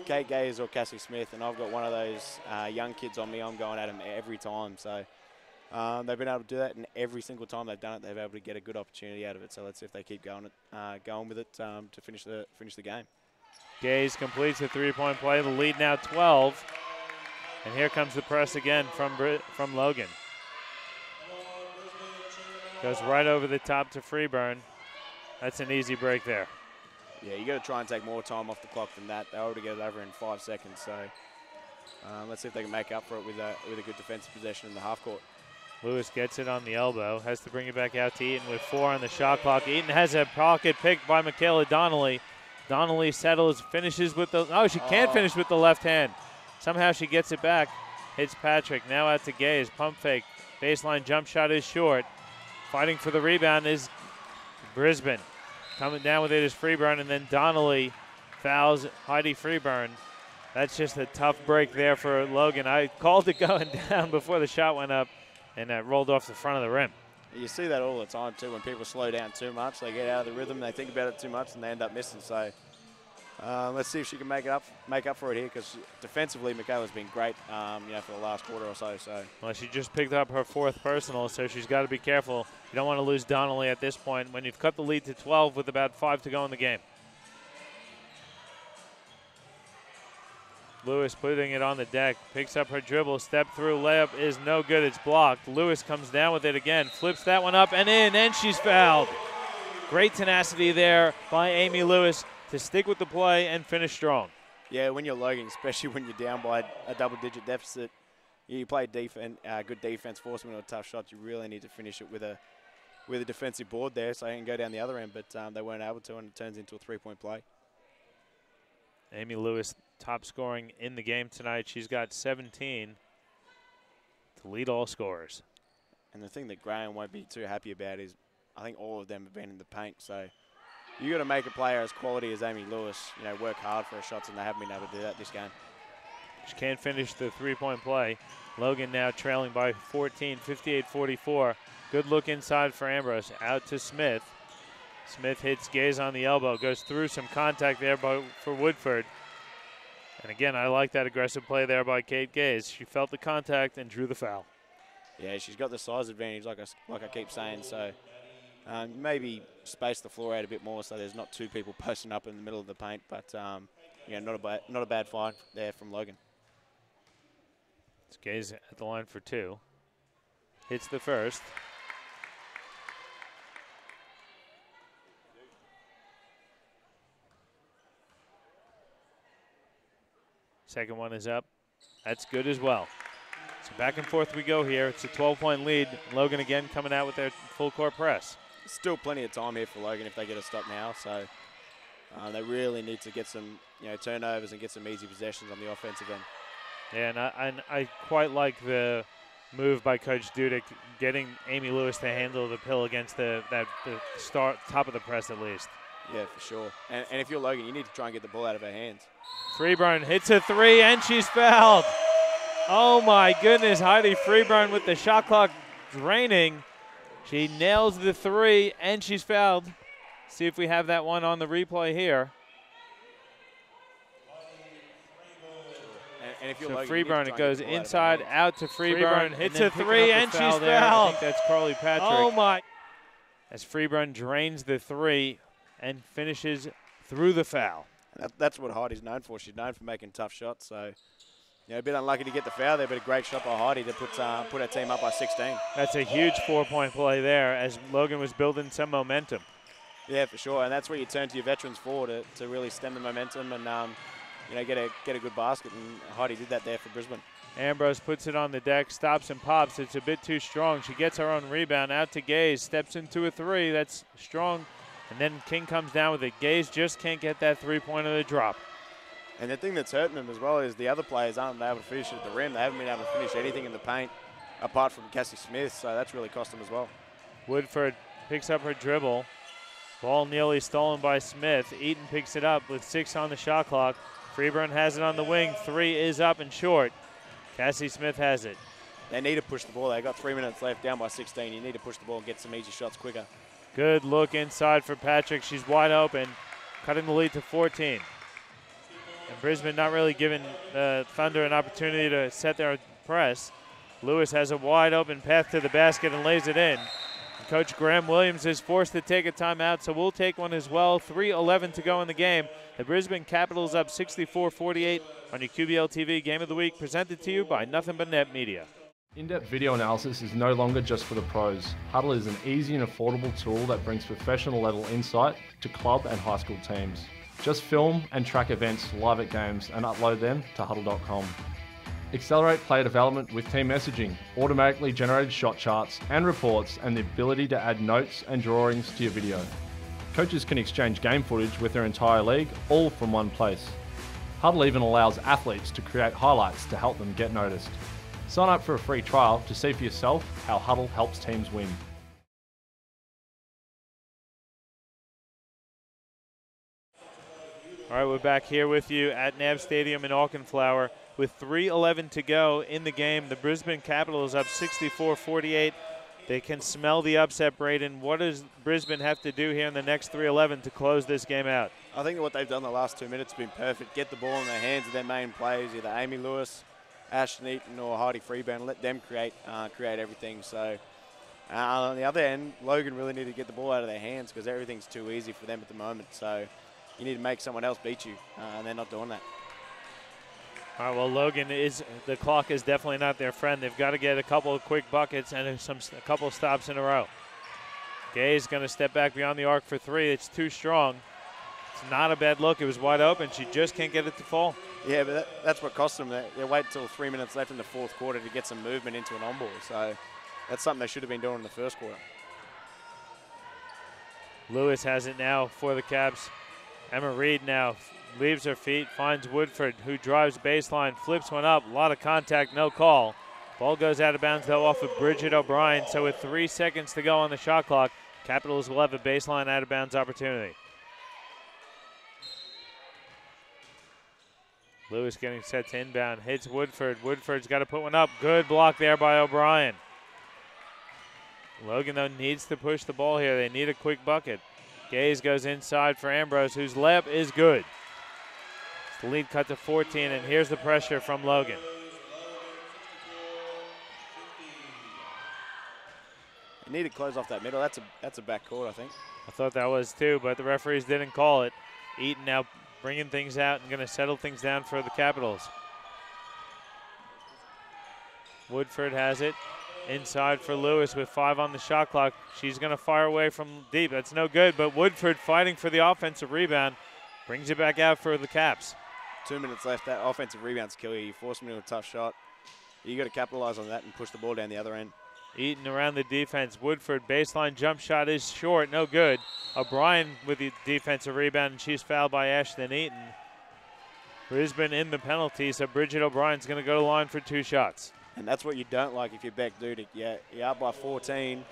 [SPEAKER 2] Kate Gaze or Cassie Smith and I've got one of those young kids on me, I'm going at them every time. So they've been able to do that, and every single time they've done it, they've been able to get a good opportunity out of it. So let's see if they keep going with it to finish the game.
[SPEAKER 1] Gaze completes the three-point play. The lead now 12. And here comes the press again from Logan. Goes right over the top to Freeburn. That's an easy break there.
[SPEAKER 2] Yeah, you got to try and take more time off the clock than that. They already get it over in 5 seconds. So let's see if they can make up for it with a good defensive possession in the half court.
[SPEAKER 1] Lewis gets it on the elbow, has to bring it back out to Eaton with 4 on the shot clock. Eaton has a pocket picked by Michaela Donnelly. Donnelly settles, finishes with she can't finish with the left hand. Somehow she gets it back, hits Patrick, now out to Gaze, pump fake, baseline jump shot is short. Fighting for the rebound is Brisbane. Coming down with it is Freeburn, and then Donnelly fouls Heidi Freeburn. That's just a tough break there for Logan. I called it going down before the shot went up, and that rolled off the front of the rim.
[SPEAKER 2] You see that all the time too. When people slow down too much, they get out of the rhythm, they think about it too much, and they end up missing. So let's see if she can make up for it here, because defensively, Michaela's been great, for the last quarter or so.
[SPEAKER 1] Well, she just picked up her 4th personal, so she's got to be careful. You don't want to lose Donnelly at this point when you've cut the lead to 12 with about 5 to go in the game. Lewis putting it on the deck, picks up her dribble, step through, layup is no good, it's blocked. Lewis comes down with it again, flips that one up and in, and she's fouled. Great tenacity there by Amy Lewis to stick with the play and finish strong.
[SPEAKER 2] Yeah, when you're Logan, especially when you're down by a double-digit deficit, you play good defense, force them into a tough shot. You really need to finish it with a defensive board there so you can go down the other end, but they weren't able to, and it turns into a three-point play.
[SPEAKER 1] Amy Lewis top scoring in the game tonight. She's got 17 to lead all scorers.
[SPEAKER 2] And the thing that Graham won't be too happy about is I think all of them have been in the paint, so you got to make a player as quality as Amy Lewis, work hard for her shots, and they haven't been able to do that this game.
[SPEAKER 1] She can't finish the three-point play. Logan now trailing by 14, 58-44. Good look inside for Ambrose. Out to Smith. Smith hits Gaze on the elbow. Goes through some contact there for Woodford. And again, I like that aggressive play there by Kate Gaze. She felt the contact and drew the foul.
[SPEAKER 2] Yeah, she's got the size advantage, like I keep saying. So Maybe space the floor out a bit more so there's not two people posting up in the middle of the paint. But yeah, not a bad find there from Logan.
[SPEAKER 1] Gaze at the line for two. Hits the first. Second one is up. That's good as well. So back and forth we go here. It's a 12-point lead. Logan again coming out with their full court press.
[SPEAKER 2] Still plenty of time here for Logan if they get a stop now. So they really need to get some turnovers and get some easy possessions on the offensive end.
[SPEAKER 1] Yeah, and I quite like the move by Coach Dudek, getting Amy Lewis to handle the pill against the top of the press at least.
[SPEAKER 2] Yeah, for sure. And if you're Logan, you need to try and get the ball out of her hands.
[SPEAKER 1] Freeburn hits a three, and she's fouled. Oh, my goodness. Heidi Freeburn with the shot clock draining. She nails the three, and she's fouled. See if we have that one on the replay here.
[SPEAKER 2] And if you're
[SPEAKER 1] So
[SPEAKER 2] Logan,
[SPEAKER 1] Freeburn, it goes inside,
[SPEAKER 2] out.
[SPEAKER 1] out to Freeburn. Hits a three, and she's fouled. I think that's Carly Patrick.
[SPEAKER 2] Oh, my.
[SPEAKER 1] As Freeburn drains the three and finishes through the foul.
[SPEAKER 2] That's what Heidi's known for. She's known for making tough shots. So, a bit unlucky to get the foul there, but a great shot by Heidi to put her team up by 16.
[SPEAKER 1] That's a huge 4-point play there as Logan was building some momentum.
[SPEAKER 2] Yeah, for sure. And that's where you turn to your veterans forward to really stem the momentum and get a good basket. And Heidi did that there for Brisbane.
[SPEAKER 1] Ambrose puts it on the deck, stops and pops. It's a bit too strong. She gets her own rebound, out to Gaze, steps into a three. That's strong. And then King comes down with it. Gaze just can't get that three-pointer to drop.
[SPEAKER 2] And the thing that's hurting them as well is the other players aren't able to finish at the rim. They haven't been able to finish anything in the paint apart from Cassie Smith, so that's really cost them as well.
[SPEAKER 1] Woodford picks up her dribble. Ball nearly stolen by Smith. Eaton picks it up with 6 on the shot clock. Freeburn has it on the wing. 3 is up and short. Cassie Smith has it.
[SPEAKER 2] They need to push the ball. They've got 3 minutes left, down by 16. You need to push the ball and get some easy shots quicker.
[SPEAKER 1] Good look inside for Patrick. She's wide open, cutting the lead to 14. And Brisbane not really giving Thunder an opportunity to set their press. Lewis has a wide open path to the basket and lays it in. And Coach Graham Williams is forced to take a timeout, so we'll take one as well. 3:11 to go in the game. The Brisbane Capitals up 64-48 on your QBL TV Game of the Week, presented to you by Nothing But Net Media.
[SPEAKER 3] In-depth video analysis is no longer just for the pros. Hudl is an easy and affordable tool that brings professional level insight to club and high school teams. Just film and track events live at games and upload them to Hudl.com. Accelerate player development with team messaging, automatically generated shot charts and reports, and the ability to add notes and drawings to your video. Coaches can exchange game footage with their entire league, all from one place. Hudl even allows athletes to create highlights to help them get noticed. Sign up for a free trial to see for yourself how Hudl helps teams win.
[SPEAKER 1] All right, we're back here with you at NAB Stadium in Auchenflower with 3:11 to go in the game. The Brisbane Capitals up 64-48. They can smell the upset, Braden. What does Brisbane have to do here in the next 3:11 to close this game out?
[SPEAKER 2] I think what they've done the last 2 minutes has been perfect. Get the ball in the hands of their main players, either Amy Lewis, Ashton Eaton, or Heidi Freeburn. Let them create everything. So on the other end, Logan really need to get the ball out of their hands because everything's too easy for them at the moment. So you need to make someone else beat you, and they're not doing that.
[SPEAKER 1] All right, well, Logan the clock is definitely not their friend. They've got to get a couple of quick buckets and a couple of stops in a row. Gay's going to step back beyond the arc for 3. It's too strong. It's not a bad look. It was wide open. She just can't get it to fall.
[SPEAKER 2] Yeah, but that's what cost them. They wait until 3 minutes left in the fourth quarter to get some movement into an on-ball. So that's something they should have been doing in the first quarter.
[SPEAKER 1] Lewis has it now for the Caps. Emma Reed now leaves her feet, finds Woodford, who drives baseline, flips one up. A lot of contact, no call. Ball goes out of bounds, though, off of Bridget O'Brien. So with 3 seconds to go on the shot clock, Capitals will have a baseline out of bounds opportunity. Lewis getting set to inbound, hits Woodford. Woodford's got to put one up. Good block there by O'Brien. Logan, though, needs to push the ball here. They need a quick bucket. Gaze goes inside for Ambrose, whose layup is good. The lead cut to 14, and here's the pressure from Logan.
[SPEAKER 2] You need to close off that middle. That's a back court, I think.
[SPEAKER 1] I thought that was too, but the referees didn't call it. Eaton now bringing things out and going to settle things down for the Capitals. Woodford has it inside for Lewis with 5 on the shot clock. She's going to fire away from deep. That's no good, but Woodford fighting for the offensive rebound brings it back out for the Caps.
[SPEAKER 2] 2 minutes left. That offensive rebounds kill you. You force them into a tough shot. You got to capitalize on that and push the ball down the other end.
[SPEAKER 1] Eaton around the defense. Woodford baseline jump shot is short, no good. O'Brien with the defensive rebound, and she's fouled by Ashton Eaton. Brisbane in the penalty, so Bridget O'Brien's going to go to the line for 2 shots.
[SPEAKER 2] And that's what you don't like if you're Beck Dudick. You're up by 14.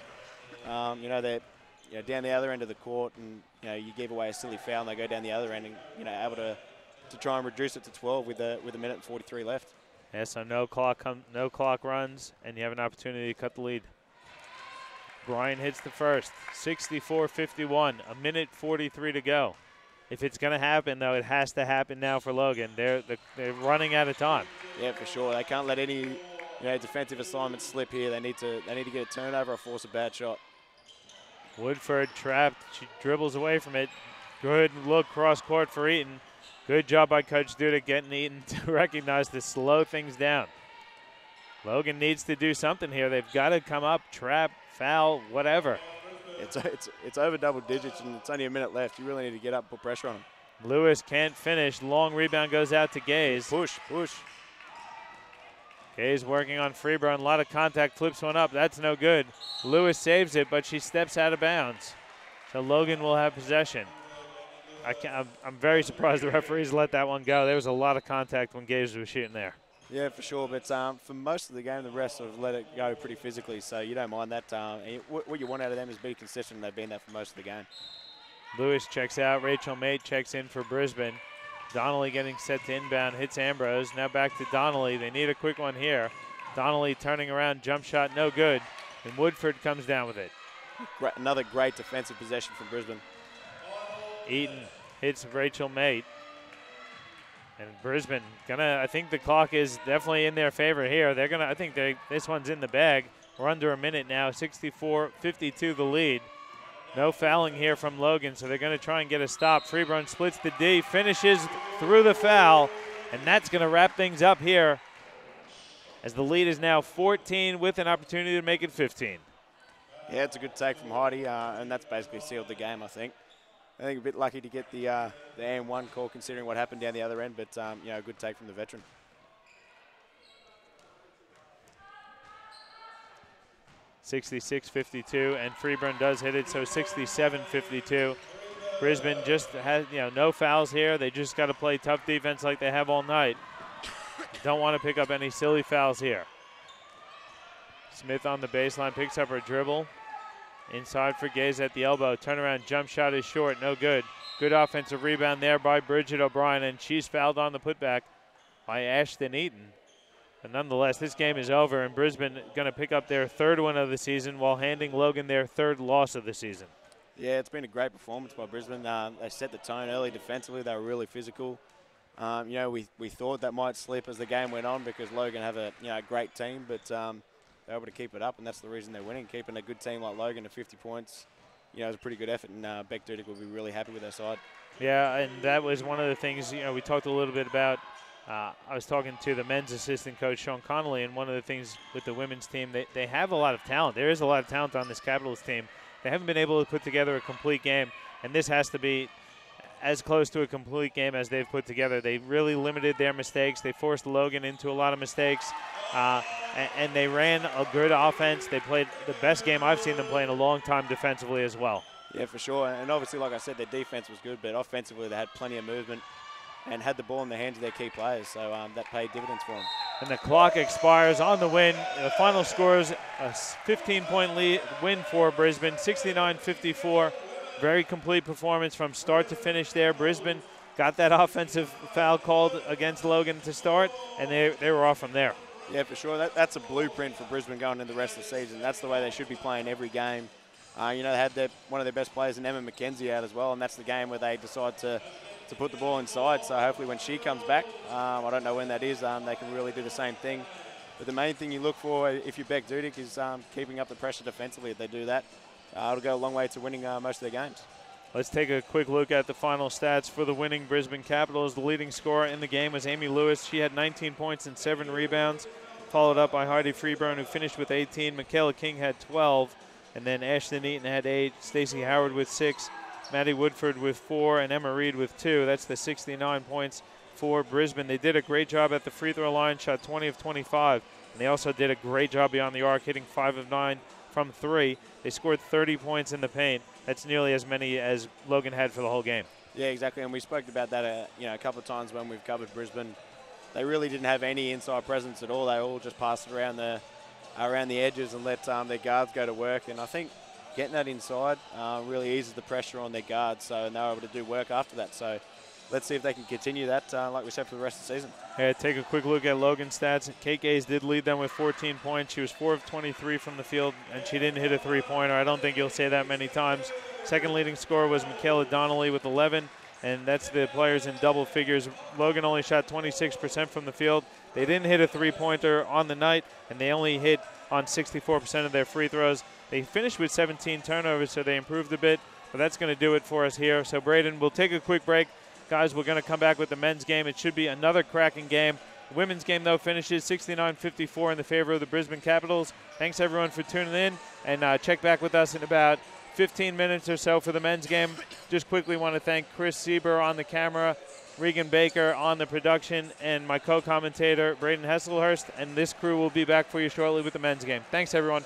[SPEAKER 2] They're down the other end of the court, and you give away a silly foul, and they go down the other end, and able to try and reduce it to 12 with a minute and 43 left.
[SPEAKER 1] Yeah, so no clock runs, and you have an opportunity to cut the lead. Bryan hits the first, 64-51, a minute 43 to go. If it's going to happen, though, it has to happen now for Logan. They're running out of time.
[SPEAKER 2] Yeah, for sure. They can't let any defensive assignments slip here. They need to get a turnover or force a bad shot.
[SPEAKER 1] Woodford trapped. She dribbles away from it. Good look cross court for Eaton. Good job by Coach Dudick getting Eaton to recognize to slow things down. Logan needs to do something here. They've got to come up, trap, foul, whatever.
[SPEAKER 2] It's over double digits, and it's only a minute left. You really need to get up and put pressure on them.
[SPEAKER 1] Lewis can't finish. Long rebound goes out to Gaze.
[SPEAKER 2] Push.
[SPEAKER 1] Gaze working on Freeburn. A lot of contact, flips one up. That's no good. Lewis saves it, but she steps out of bounds. So Logan will have possession. I'm very surprised the referees let that one go. There was a lot of contact when Gaze was shooting there.
[SPEAKER 2] Yeah, for sure. But for most of the game, the refs have let it go pretty physically, so you don't mind that. What you want out of them is be consistent. They've been that for most of the game.
[SPEAKER 1] Lewis checks out. Rachel Mate checks in for Brisbane. Donnelly getting set to inbound. Hits Ambrose. Now back to Donnelly. They need a quick one here. Donnelly turning around. Jump shot no good. And Woodford comes down with it.
[SPEAKER 2] Another great defensive possession from Brisbane.
[SPEAKER 1] Eaton hits Rachel Mate. And Brisbane I think the clock is definitely in their favor here. This one's in the bag. We're under a minute now, 64-52 the lead. No fouling here from Logan, so they're going to try and get a stop. Freeburn splits the D, finishes through the foul, and that's going to wrap things up here as the lead is now 14 with an opportunity to make it 15.
[SPEAKER 2] Yeah, it's a good take from Heidi, and that's basically sealed the game, I think. I think a bit lucky to get the AM1 call considering what happened down the other end, but a good take from the veteran.
[SPEAKER 1] (66-52) and Freeburn does hit it, so 67-52. Brisbane just has no fouls here. They just got to play tough defense like they have all night. Don't want to pick up any silly fouls here. Smith on the baseline picks up her dribble. Inside for Gaze at the elbow. Turnaround jump shot is short, no good. Good offensive rebound there by Bridget O'Brien, and she's fouled on the putback by Ashton Eaton. But nonetheless, this game is over, and Brisbane going to pick up their 3rd win of the season while handing Logan their 3rd loss of the season.
[SPEAKER 2] Yeah, it's been a great performance by Brisbane. They set the tone early defensively. They were really physical. We thought that might slip as the game went on because Logan have a great team, but they're able to keep it up, and that's the reason they're winning. Keeping a good team like Logan to 50 points, is a pretty good effort, and Beck Dudick will be really happy with their side. Yeah,
[SPEAKER 1] and that was one of the things, we talked a little bit about. I was talking to the men's assistant coach, Sean Connolly, and one of the things with the women's team, they have a lot of talent. There is a lot of talent on this Capitals team. They haven't been able to put together a complete game, and this has to be as close to a complete game as they've put together. They really limited their mistakes. They forced Logan into a lot of mistakes, and they ran a good offense. They played the best game I've seen them play in a long time defensively as well.
[SPEAKER 2] Yeah, for sure. And obviously, like I said, their defense was good, but offensively they had plenty of movement and had the ball in the hands of their key players, so that paid dividends for them.
[SPEAKER 1] And the clock expires on the win. The final score is a 15-point lead win for Brisbane, 69-54. Very complete performance from start to finish there. Brisbane got that offensive foul called against Logan to start, and they were off from there.
[SPEAKER 2] Yeah, for sure. That's a blueprint for Brisbane going into the rest of the season. That's the way they should be playing every game. They had one of their best players in Emma McKenzie out as well, and that's the game where they decide to put the ball inside. So hopefully when she comes back, I don't know when that is, they can really do the same thing. But the main thing you look for if you're Beck Dudick is keeping up the pressure defensively. If they do that, it'll go a long way to winning most of their games.
[SPEAKER 1] Let's take a quick look at the final stats for the winning Brisbane Capitals. The leading scorer in the game was Amy Lewis. She had 19 points and 7 rebounds, followed up by Heidi Freeburn, who finished with 18. Michaela King had 12, and then Ashton Eaton had 8. Stacey Howard with 6, Maddie Woodford with 4, and Emma Reed with 2. That's the 69 points for Brisbane. They did a great job at the free throw line, shot 20 of 25, and they also did a great job beyond the arc, hitting 5 of 9 from 3. They scored 30 points in the paint. That's nearly as many as Logan had for the whole game.
[SPEAKER 2] Yeah, exactly, and we spoke about that a couple of times when we've covered Brisbane. They really didn't have any inside presence at all. They all just passed it around the edges and let their guards go to work. And I think getting that inside really eases the pressure on their guards, and they were able to do work after that. So let's see if they can continue that, like we said, for the rest of the season.
[SPEAKER 1] Yeah, take a quick look at Logan's stats. Kate Gaze did lead them with 14 points. She was 4 of 23 from the field, and she didn't hit a three-pointer. I don't think you'll say that many times. Second leading scorer was Michaela Donnelly with 11, and that's the players in double figures. Logan only shot 26% from the field. They didn't hit a three-pointer on the night, and they only hit on 64% of their free throws. They finished with 17 turnovers, so they improved a bit, but that's going to do it for us here. So, Braden, we'll take a quick break. Guys, we're going to come back with the men's game. It should be another cracking game. The women's game, though, finishes 69-54 in the favor of the Brisbane Capitals. Thanks, everyone, for tuning in, and check back with us in about 15 minutes or so for the men's game. Just quickly want to thank Chris Sieber on the camera, Regan Baker on the production, and my co-commentator, Braden Hesselhurst. And this crew will be back for you shortly with the men's game. Thanks, everyone.